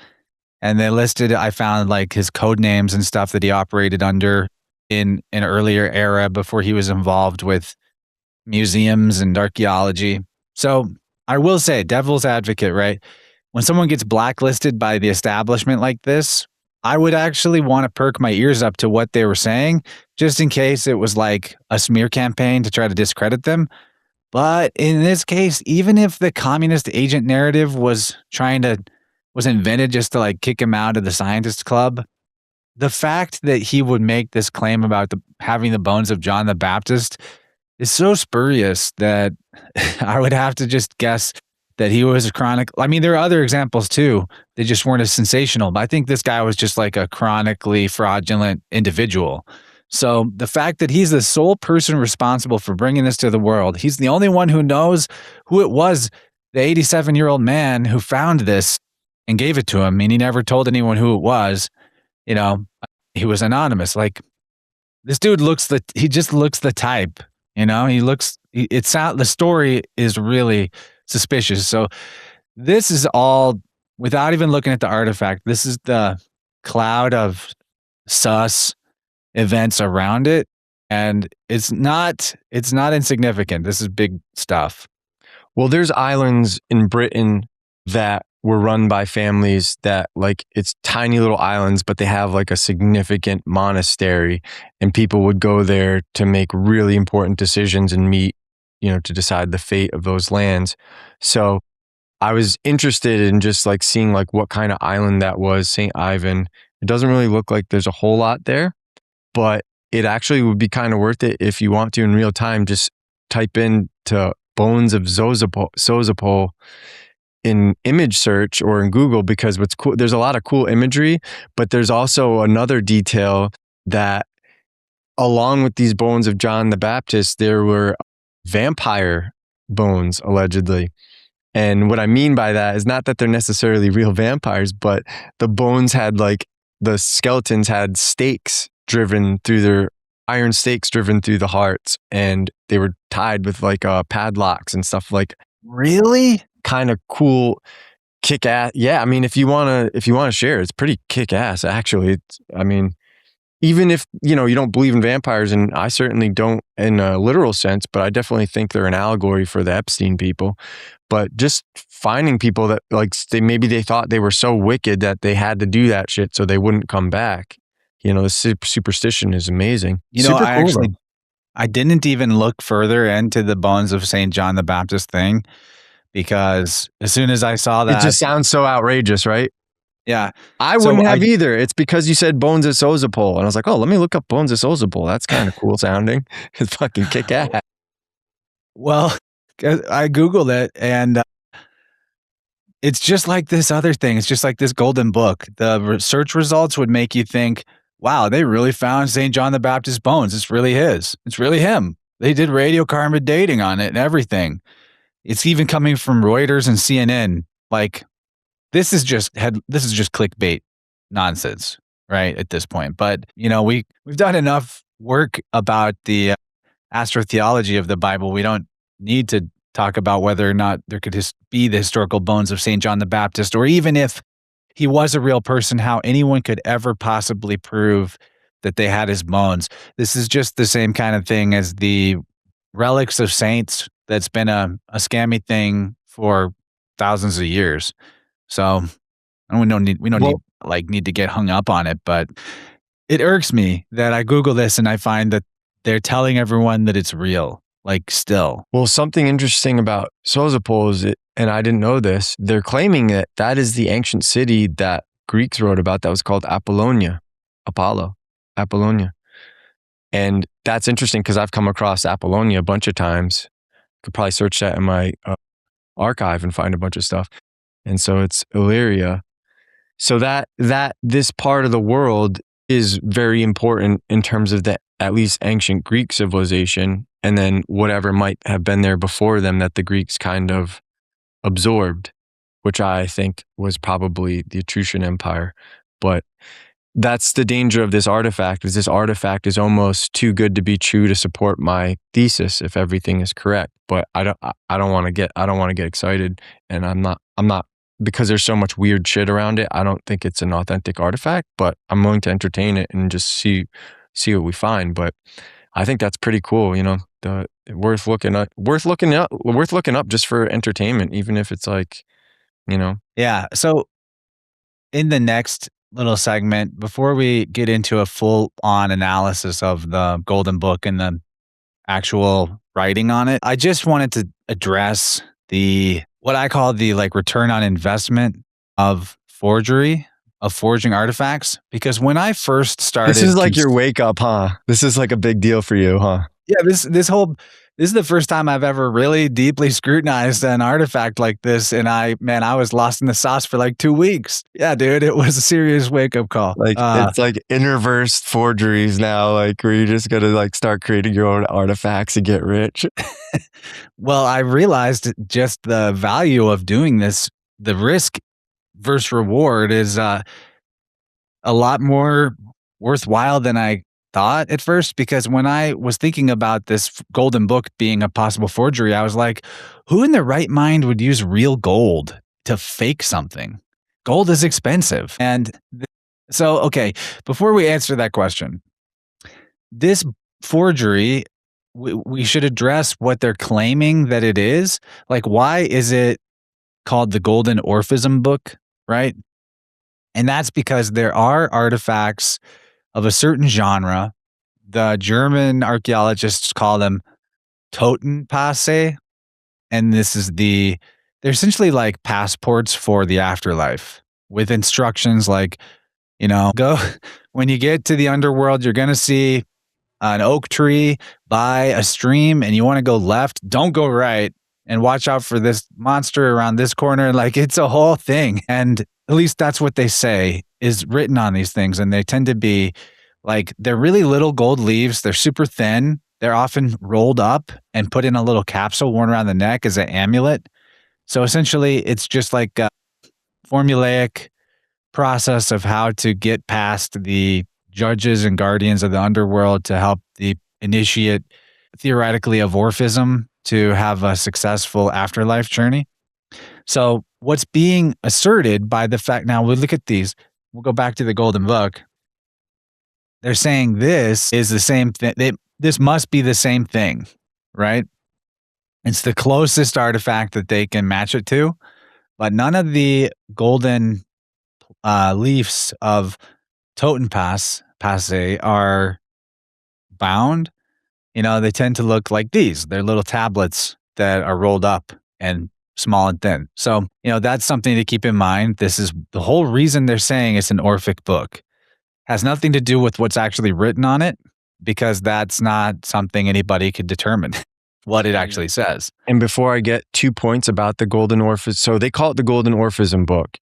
And they listed, I found like his code names and stuff that he operated under in an earlier era before he was involved with museums and archaeology. So I will say, devil's advocate, right? When someone gets blacklisted by the establishment like this, I would actually want to perk my ears up to what they were saying, just in case it was like a smear campaign to try to discredit them. But in this case, even if the communist agent narrative was invented just to like kick him out of the scientist club, the fact that he would make this claim about having the bones of John the Baptist is so spurious that I would have to just guess that he was a chronic. I mean, there are other examples too. They just weren't as sensational, but I think this guy was just like a chronically fraudulent individual. So the fact that he's the sole person responsible for bringing this to the world, he's the only one who knows who it was, the 87-year-old man who found this and gave it to him, and he never told anyone who it was. You know, he was anonymous. Like, this dude he just looks the type. You know, the story is really suspicious. So this is all, without even looking at the artifact, this is the cloud of sus events around it. And it's not insignificant. This is big stuff. Well, there's islands in Britain that were run by families that, like, it's tiny little islands, but they have like a significant monastery, and people would go there to make really important decisions and meet, you know, to decide the fate of those lands. So I was interested in just like seeing like what kind of island that was, St. Ivan. It doesn't really look like there's a whole lot there, but it actually would be kind of worth it if you want to in real time, just type in to bones of Sozopol in image search or in Google, because what's cool, there's a lot of cool imagery, but there's also another detail that along with these bones of John the Baptist, there were vampire bones allegedly. And what I mean by that is not that they're necessarily real vampires, but the bones had like, the skeletons had iron stakes driven through the hearts, and they were tied with like padlocks and stuff. Like, really kind of cool, kick ass. Yeah, I mean, if you wanna share, it's pretty kick ass actually. even if, you don't believe in vampires, and I certainly don't in a literal sense, but I definitely think they're an allegory for the Epstein people. But just finding people that maybe they thought they were so wicked that they had to do that shit so they wouldn't come back. The superstition is amazing. Super cool. I didn't even look further into the bones of St. John the Baptist thing, because as soon as I saw that, it just sounds so outrageous, right? Yeah. I wouldn't have either. It's because you said Bones of Sozopol. And I was like, oh, let me look up Bones of Sozopol. That's kind of cool sounding. It's fucking kick ass. Well, I Googled it, and it's just like this other thing. It's just like this golden book. The research results would make you think, wow, they really found St. John the Baptist bones. It's really his. It's really him. They did radiocarbon dating on it and everything. It's even coming from Reuters and CNN. Like, this is just clickbait nonsense, right? At this point. But, we've done enough work about the astrotheology of the Bible. We don't need to talk about whether or not there could be the historical bones of St. John the Baptist, or even if he was a real person, how anyone could ever possibly prove that they had his bones. This is just the same kind of thing as the relics of saints. That's been a scammy thing for thousands of years. So we don't need to get hung up on it, but it irks me that I Google this and I find that they're telling everyone that it's real, still. Well, something interesting about Sozopol is, and I didn't know this, they're claiming that is the ancient city that Greeks wrote about that was called Apollonia. And that's interesting because I've come across Apollonia a bunch of times. Could probably search that in my archive and find a bunch of stuff. And so it's Illyria. So that this part of the world is very important in terms of the at least ancient Greek civilization, and then whatever might have been there before them that the Greeks kind of absorbed, which I think was probably the Etruscan Empire. But that's the danger of this artifact is almost too good to be true to support my thesis if everything is correct. But I don't want to get excited, and I'm not because there's so much weird shit around it. I don't think it's an authentic artifact, but I'm willing to entertain it and just see what we find. But I think that's pretty cool, worth looking up just for entertainment, even if it's Yeah. So in the next little segment, before we get into a full-on analysis of the Golden Book and the actual writing on it, I just wanted to address what I call the return on investment of forging artifacts, because when I first started, this is like your wake up, huh? This is like a big deal for you, huh? Yeah, this is the first time I've ever really deeply scrutinized an artifact like this, and I was lost in the sauce for 2 weeks. Yeah, dude, it was a serious wake up call. It's like inverse forgeries now, where you're just gonna start creating your own artifacts and get rich. Well, I realized just the value of doing this. The risk versus reward is a lot more worthwhile than I thought at first, because when I was thinking about this Golden Book being a possible forgery, I was like, who in their right mind would use real gold to fake something? Gold is expensive. And so, okay, before we answer that question, this forgery, we should address what they're claiming that it is. Why is it called the Golden Orphism Book, right? And that's because there are artifacts of a certain genre. The German archaeologists call them Totenpasse, and they're essentially like passports for the afterlife, with instructions go when you get to the underworld, you're going to see an oak tree by a stream, and you want to go left, don't go right, and watch out for this monster around this corner. It's a whole thing. And at least that's what they say is written on these things. And they tend to be they're really little gold leaves. They're super thin. They're often rolled up and put in a little capsule worn around the neck as an amulet. So essentially it's just a formulaic process of how to get past the judges and guardians of the underworld to help the initiate, theoretically, of Orphism to have a successful afterlife journey. So what's being asserted by the fact, now we look at these, we'll go back to the Golden Book. they're saying this is the same thing. This must be the same thing, right? It's the closest artifact that they can match it to, but none of the golden leaves of Passe are bound. They tend to look like these. They're little tablets that are rolled up and small and thin. So, that's something to keep in mind. This is the whole reason they're saying it's an Orphic book. Has nothing to do with what's actually written on it, because that's not something anybody could determine what it actually says. And before I get 2 points about the Golden Orphism, so they call it the Golden Orphism Book,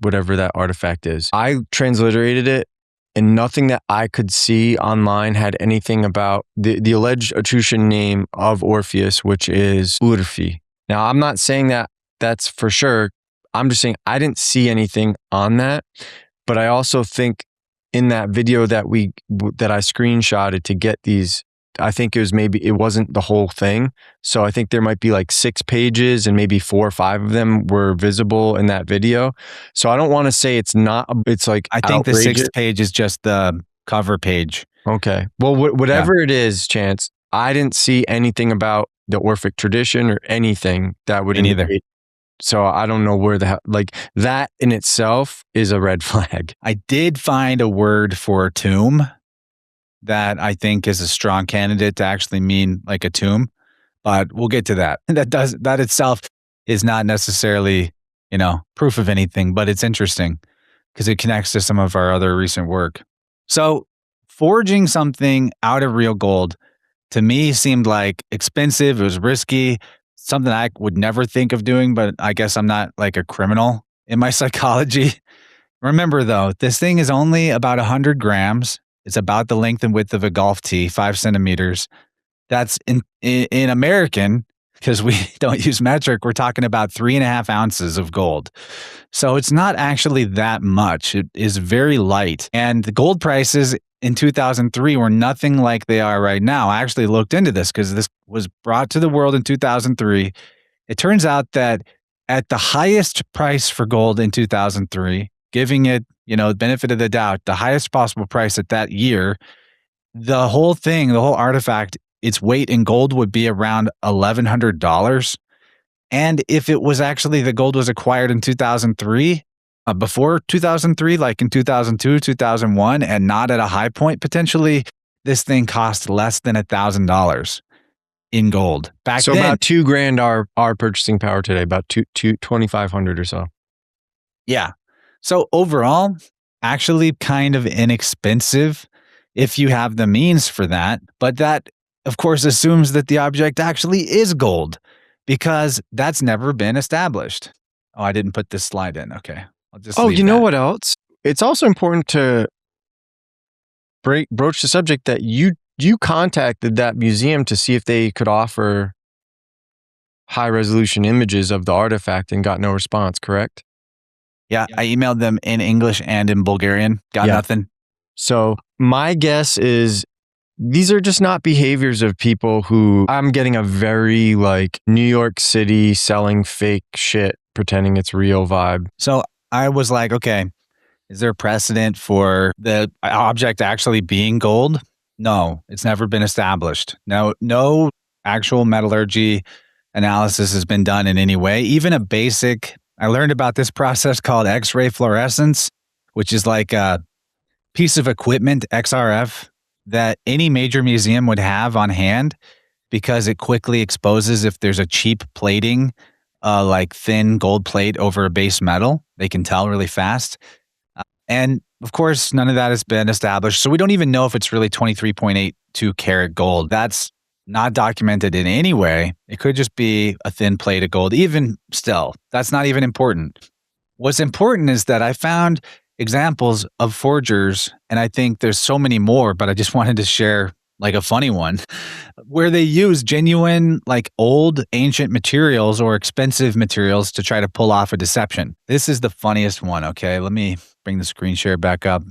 whatever that artifact is. I transliterated it, and nothing that I could see online had anything about the alleged Etruscan name of Orpheus, which is Urfi. Now, I'm not saying that that's for sure. I'm just saying I didn't see anything on that. But I also think in that video that I screenshotted to get these, I think it wasn't the whole thing. So I think there might be like 6 pages and maybe 4 or 5 of them were visible in that video. So I don't want to say it's not, it's like I think outrageous. The 6th page is just the cover page. Okay. Well, whatever it is, Chance, I didn't see anything about the Orphic tradition or anything that would indicate. So I don't know where that in itself is a red flag. I did find a word for tomb that I think is a strong candidate to actually mean like a tomb, but we'll get to that. That itself is not necessarily, proof of anything, but it's interesting because it connects to some of our other recent work. So forging something out of real gold to me seemed like expensive. It was risky, something I would never think of doing, but I guess I'm not like a criminal in my psychology. Remember though, this thing is only about 100 grams. It's about the length and width of a golf tee, 5 centimeters. That's in American, because we don't use metric, we're talking about 3.5 ounces of gold. So it's not actually that much. It is very light. And the gold prices in 2003 were nothing like they are right now. I actually looked into this because this was brought to the world in 2003. It turns out that at the highest price for gold in 2003, giving it, the benefit of the doubt, the highest possible price at that year, the whole artifact, its weight in gold would be around $1,100. And if it was actually the gold was acquired in 2003, before 2003, like in 2002, 2001, and not at a high point, potentially, this thing cost less than $1,000 in gold. Back then, about $2,000 our purchasing power today, about 2,500 or so. Yeah. So overall, actually kind of inexpensive if you have the means for that. But that, of course, assumes that the object actually is gold, because that's never been established. Oh, I didn't put this slide in. Okay. I'll just know what else? It's also important to broach the subject that you contacted that museum to see if they could offer high resolution images of the artifact and got no response, correct? Yeah, I emailed them in English and in Bulgarian. Got nothing. So my guess is these are just not behaviors of people who, I'm getting a very like New York City selling fake shit, pretending it's real vibe. So I was like, okay, is there a precedent for the object actually being gold? No, it's never been established. No actual metallurgy analysis has been done in any way. Even a basic, I learned about this process called X-ray fluorescence, which is like a piece of equipment, XRF, that any major museum would have on hand because it quickly exposes if there's a cheap plating, like thin gold plate over a base metal. They can tell really fast. And of course, none of that has been established. So we don't even know if it's really 23.82 karat gold. That's not documented in any way. It could just be a thin plate of gold. Even still, that's not even important. What's important is that I found examples of forgers, and I think there's so many more, but I just wanted to share like a funny one, where they use genuine, like old ancient materials or expensive materials to try to pull off a deception. This is the funniest one, okay? Let me bring the screen share back up.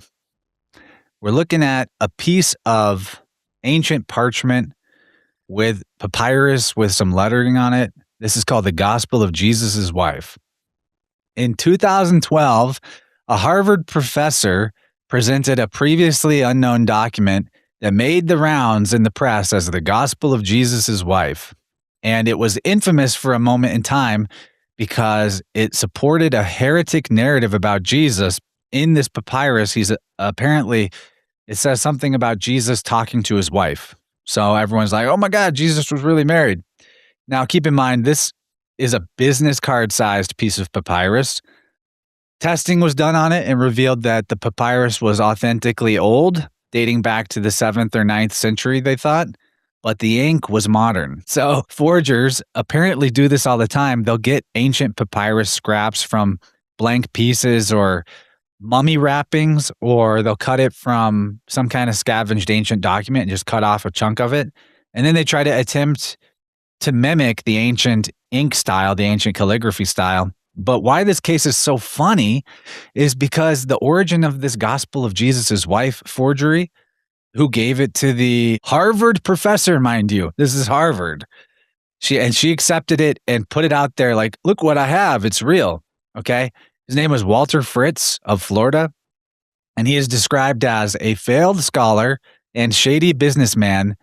We're looking at a piece of ancient parchment with papyrus with some lettering on it. This is called the Gospel of Jesus' Wife. In 2012, a Harvard professor presented a previously unknown document that made the rounds in the press as the Gospel of Jesus' wife. And it was infamous for a moment in time because it supported a heretic narrative about Jesus. In this papyrus, he's apparently, it says something about Jesus talking to his wife. So everyone's like, oh my God, Jesus was really married. Now, keep in mind, this is a business card-sized piece of papyrus. Testing was done on it and revealed that the papyrus was authentically old, dating back to the 7th or 9th century, they thought, but the ink was modern. So forgers apparently do this all the time. They'll get ancient papyrus scraps from blank pieces or mummy wrappings, or they'll cut it from some kind of scavenged ancient document and just cut off a chunk of it. And then they try to attempt to mimic the ancient ink style, the ancient calligraphy style. But why this case is so funny is because the origin of this Gospel of Jesus' wife forgery, who gave it to the Harvard professor, mind you, this is Harvard. She accepted it and put it out there like, look what I have. It's real. Okay. His name was Walter Fritz of Florida. And he is described as a failed scholar and shady businessman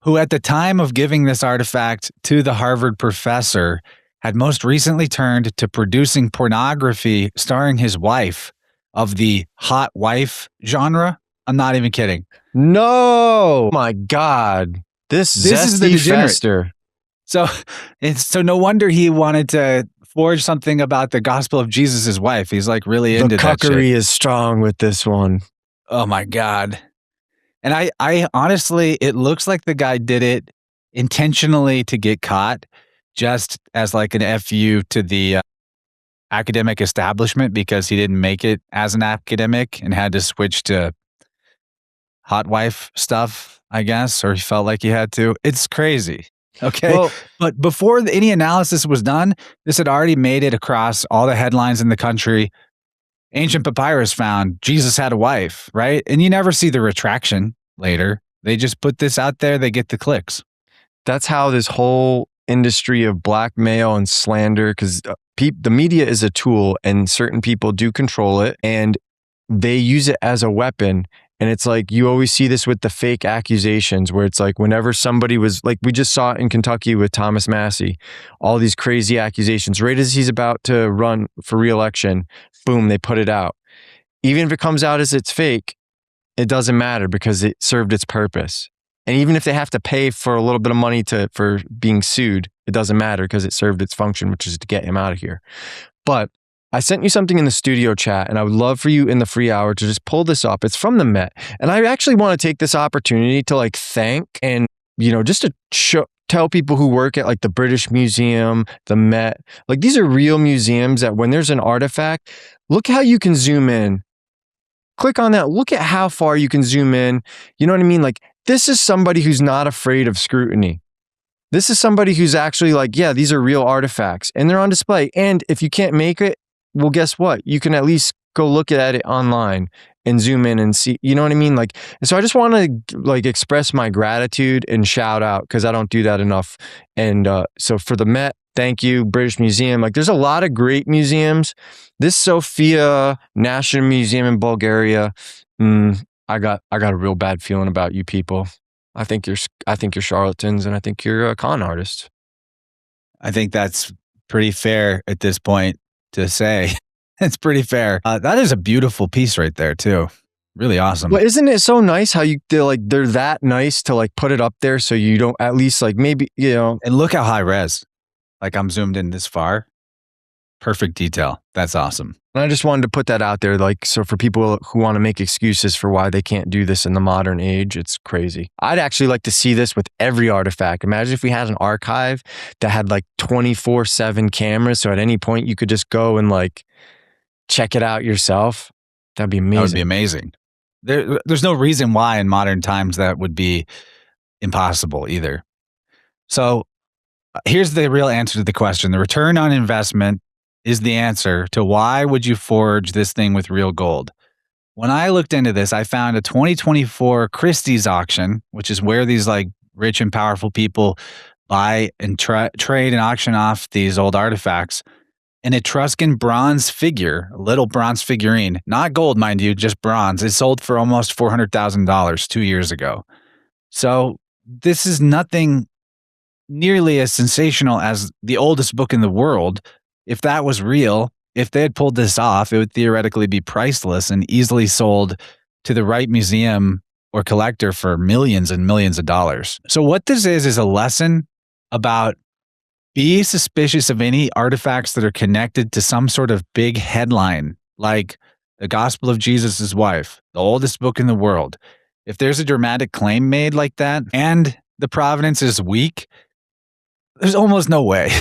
who at the time of giving this artifact to the Harvard professor had most recently turned to producing pornography starring his wife of the hot wife genre. I'm not even kidding. No, my God. This is the zesty degenerate. fester. So no wonder he wanted to forge something about the Gospel of Jesus' wife. He's like really into The that shit. cuckery is strong with this one. Oh my God. And I honestly, it looks like the guy did it intentionally to get caught, just as like an FU to the academic establishment, because he didn't make it as an academic and had to switch to hot wife stuff, I guess, or he felt like he had to. It's crazy. Okay. Well, but before any analysis was done, this had already made it across all the headlines in the country. Ancient papyrus found Jesus had a wife, right? And you never see the retraction later. They just put this out there, they get the clicks. that's how this whole industry of blackmail and slander, because the media is a tool and certain people do control it and they use it as a weapon. And it's like, you always see this with the fake accusations where it's like whenever somebody was like, we just saw it in Kentucky with Thomas Massey, all these crazy accusations, right as he's about to run for re-election, boom, they put it out. Even if it comes out as it's fake, it doesn't matter because it served its purpose. And even if they have to pay for a little bit of money for being sued, it doesn't matter because it served its function, which is to get him out of here. But I sent you something in the studio chat, and I would love for you in the free hour to just pull this up. It's from the Met. And I actually want to take this opportunity to like thank and, just to tell people who work at like the British Museum, the Met, like these are real museums that when there's an artifact, look how you can zoom in. Click on that. Look at how far you can zoom in. You know what I mean? Like this is somebody who's not afraid of scrutiny. This is somebody who's actually like, yeah, these are real artifacts and they're on display. And if you can't make it, well, guess what? You can at least go look at it online and zoom in and see, you know what I mean? Like, and so I just want to like express my gratitude and shout out because I don't do that enough. And so for the Met, thank you, British Museum. Like there's a lot of great museums. This Sofia National Museum in Bulgaria, I got a real bad feeling about you people. I think you're charlatans and I think you're a con artist. I think that's pretty fair at this point to say. It's pretty fair. That is a beautiful piece right there too. Really awesome. Well, isn't it so nice how they're that nice to like put it up there so you don't at least like maybe, And look how high res. Like I'm zoomed in this far. Perfect detail. That's awesome. And I just wanted to put that out there. Like, so for people who want to make excuses for why they can't do this in the modern age, it's crazy. I'd actually like to see this with every artifact. Imagine if we had an archive that had like 24/7 cameras. So at any point you could just go and like check it out yourself. That'd be amazing. That would be amazing. There's no reason why in modern times that would be impossible either. So here's the real answer to the question. The return on investment is the answer to why would you forge this thing with real gold. When I looked into this, I found a 2024 Christie's auction, which is where these like rich and powerful people buy and trade and auction off these old artifacts. an Etruscan bronze figure, a little bronze figurine, not gold, mind you, just bronze. It sold for almost $400,000 2 years ago. So this is nothing nearly as sensational as the oldest book in the world. If that was real, if they had pulled this off, it would theoretically be priceless and easily sold to the right museum or collector for millions and millions of dollars. So what this is a lesson about be suspicious of any artifacts that are connected to some sort of big headline, like the Gospel of Jesus' Wife, the oldest book in the world. If there's a dramatic claim made like that and the provenance is weak, there's almost no way.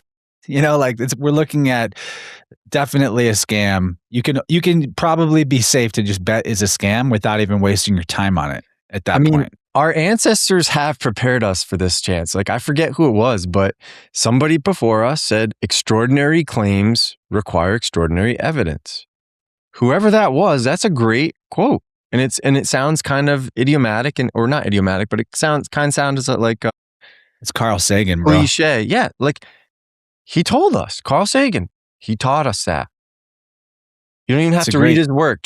We're looking at definitely a scam. You can probably be safe to just bet it's a scam without even wasting your time on it at that point. Our ancestors have prepared us for this chance. Like, I forget who it was, but somebody before us said extraordinary claims require extraordinary evidence. Whoever that was, that's a great quote. And it sounds kind of idiomatic or not idiomatic, but it sounds like it's Carl Sagan, bro. Cliche. Yeah. Like, he told us, Carl Sagan, he taught us that. You don't even have to read his work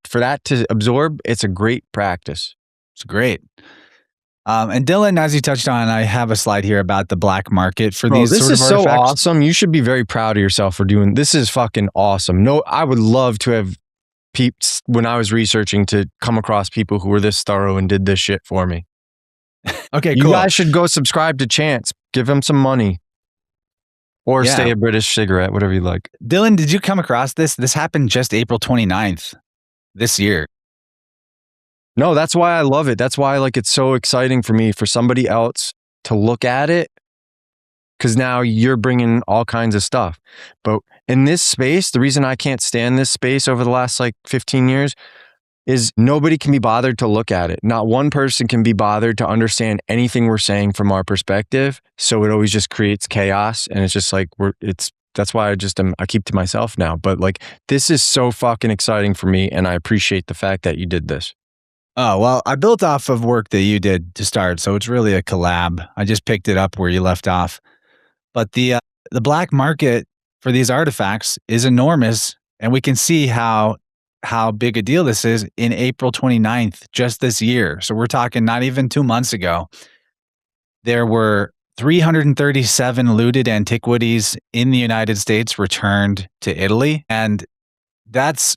for that to absorb. It's a great practice. It's great. And Dylan, as you touched on, I have a slide here about the black market for these sort of artifacts. This is so awesome. You should be very proud of yourself for doing this. Is fucking awesome. No, I would love to have peeps when I was researching to come across people who were this thorough and did this shit for me. Okay, cool. You guys should go subscribe to Chance. Give him some money. Or stay a British cigarette, whatever you like. Dylan, did you come across this? This happened just April 29th this year. No, that's why I love it. That's why it's so exciting for me, for somebody else to look at it. Because now you're bringing all kinds of stuff. But in this space, the reason I can't stand this space over the last 15 years is nobody can be bothered to look at it. Not one person can be bothered to understand anything we're saying from our perspective. So it always just creates chaos. And it's just that's why I keep to myself now. But this is so fucking exciting for me. And I appreciate the fact that you did this. Oh, well, I built off of work that you did to start. So it's really a collab. I just picked it up where you left off. But the black market for these artifacts is enormous. And we can see how big a deal this is in April 29th, just this year. So we're talking not even 2 months ago. There were 337 looted antiquities in the United States returned to Italy. And that's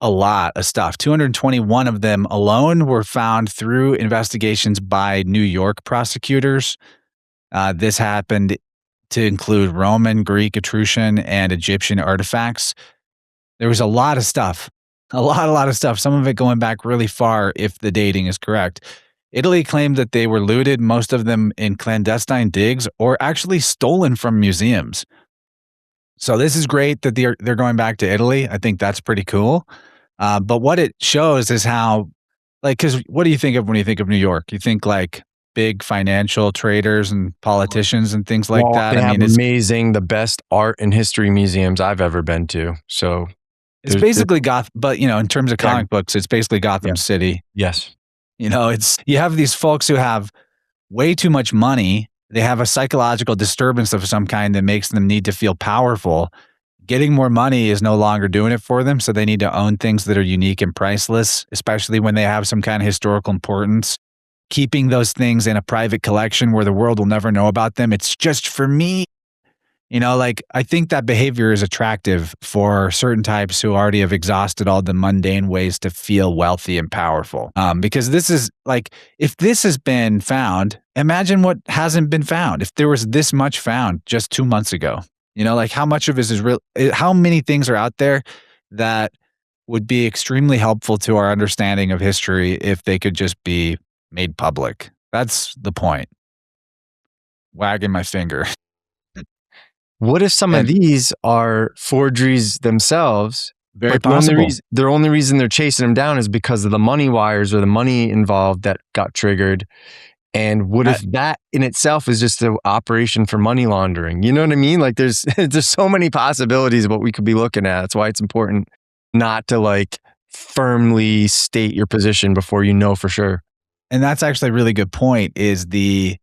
a lot of stuff. 221 of them alone were found through investigations by New York prosecutors. This happened to include Roman, Greek, Etruscan, and Egyptian artifacts. There was a lot of stuff. A lot of stuff. Some of it going back really far if the dating is correct. Italy claimed that they were looted, most of them in clandestine digs or actually stolen from museums. So this is great that they're going back to Italy. I think that's pretty cool. But what it shows is how, because what do you think of when you think of New York? You think big financial traders and politicians and things like that. They have amazing, the best art and history museums I've ever been to. So it's basically Gotham, but in terms of comic books, it's basically Gotham City. Yes. You have these folks who have way too much money. They have a psychological disturbance of some kind that makes them need to feel powerful. Getting more money is no longer doing it for them. So they need to own things that are unique and priceless, especially when they have some kind of historical importance. Keeping those things in a private collection where the world will never know about them. It's just for me. I think that behavior is attractive for certain types who already have exhausted all the mundane ways to feel wealthy and powerful. Because this is if this has been found, imagine what hasn't been found. If there was this much found just 2 months ago, how much of this is real? How many things are out there that would be extremely helpful to our understanding of history if they could just be made public? That's the point. Wagging my finger. What if some of these are forgeries themselves? Very possible. The only reason they're chasing them down is because of the money wires or the money involved that got triggered. And what if that in itself is just an operation for money laundering? You know what I mean? There's so many possibilities of what we could be looking at. That's why it's important not to firmly state your position before you know for sure. And that's actually a really good point, is the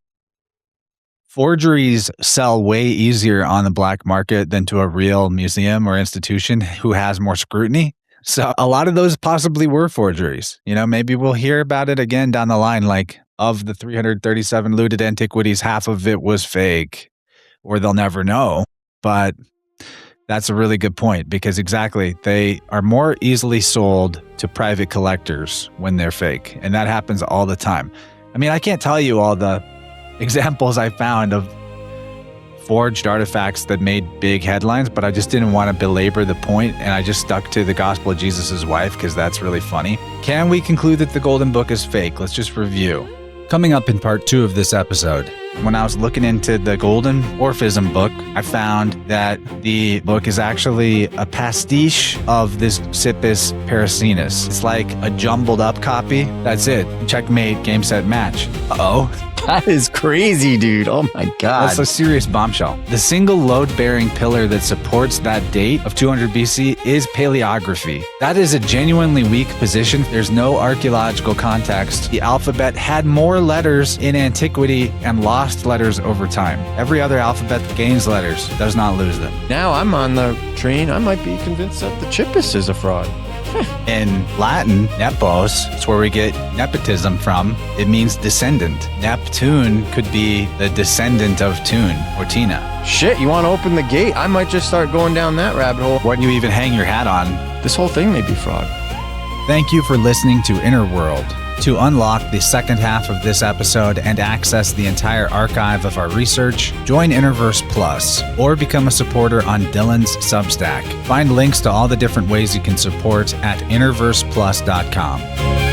Forgeries sell way easier on the black market than to a real museum or institution who has more scrutiny. So a lot of those possibly were forgeries. Maybe we'll hear about it again down the line, like of the 337 looted antiquities, half of it was fake, or they'll never know. But that's a really good point, because exactly, they are more easily sold to private collectors when they're fake. And that happens all the time. I mean, I can't tell you all the examples I found of forged artifacts that made big headlines, but I just didn't want to belabor the point, and I just stuck to the Gospel of Jesus' Wife because that's really funny. Can we conclude that the Golden Book is fake? Let's just review. Coming up in part 2 of this episode, when I was looking into the Golden Orphism Book, I found that the book is actually a pastiche of this Sippus Paracenus. It's like a jumbled up copy. That's it. Checkmate, game, set, match. Uh-oh. That is crazy, dude. Oh my God. That's a serious bombshell. The single load-bearing pillar that supports that date of 200 BC is paleography. That is a genuinely weak position. There's no archaeological context. The alphabet had more letters in antiquity and lost letters over time. Every other alphabet gains letters, does not lose them. Now I'm on the train. I might be convinced that the Chippus is a fraud. In Latin, nepos, it's where we get nepotism from. It means descendant. Neptune could be the descendant of Tune or Tina. Shit, you want to open the gate? I might just start going down that rabbit hole. What do you even hang your hat on? This whole thing may be fraud. Thank you for listening to Inner World. To unlock the second half of this episode and access the entire archive of our research, join Interverse Plus or become a supporter on Dylan's Substack. Find links to all the different ways you can support at interverseplus.com.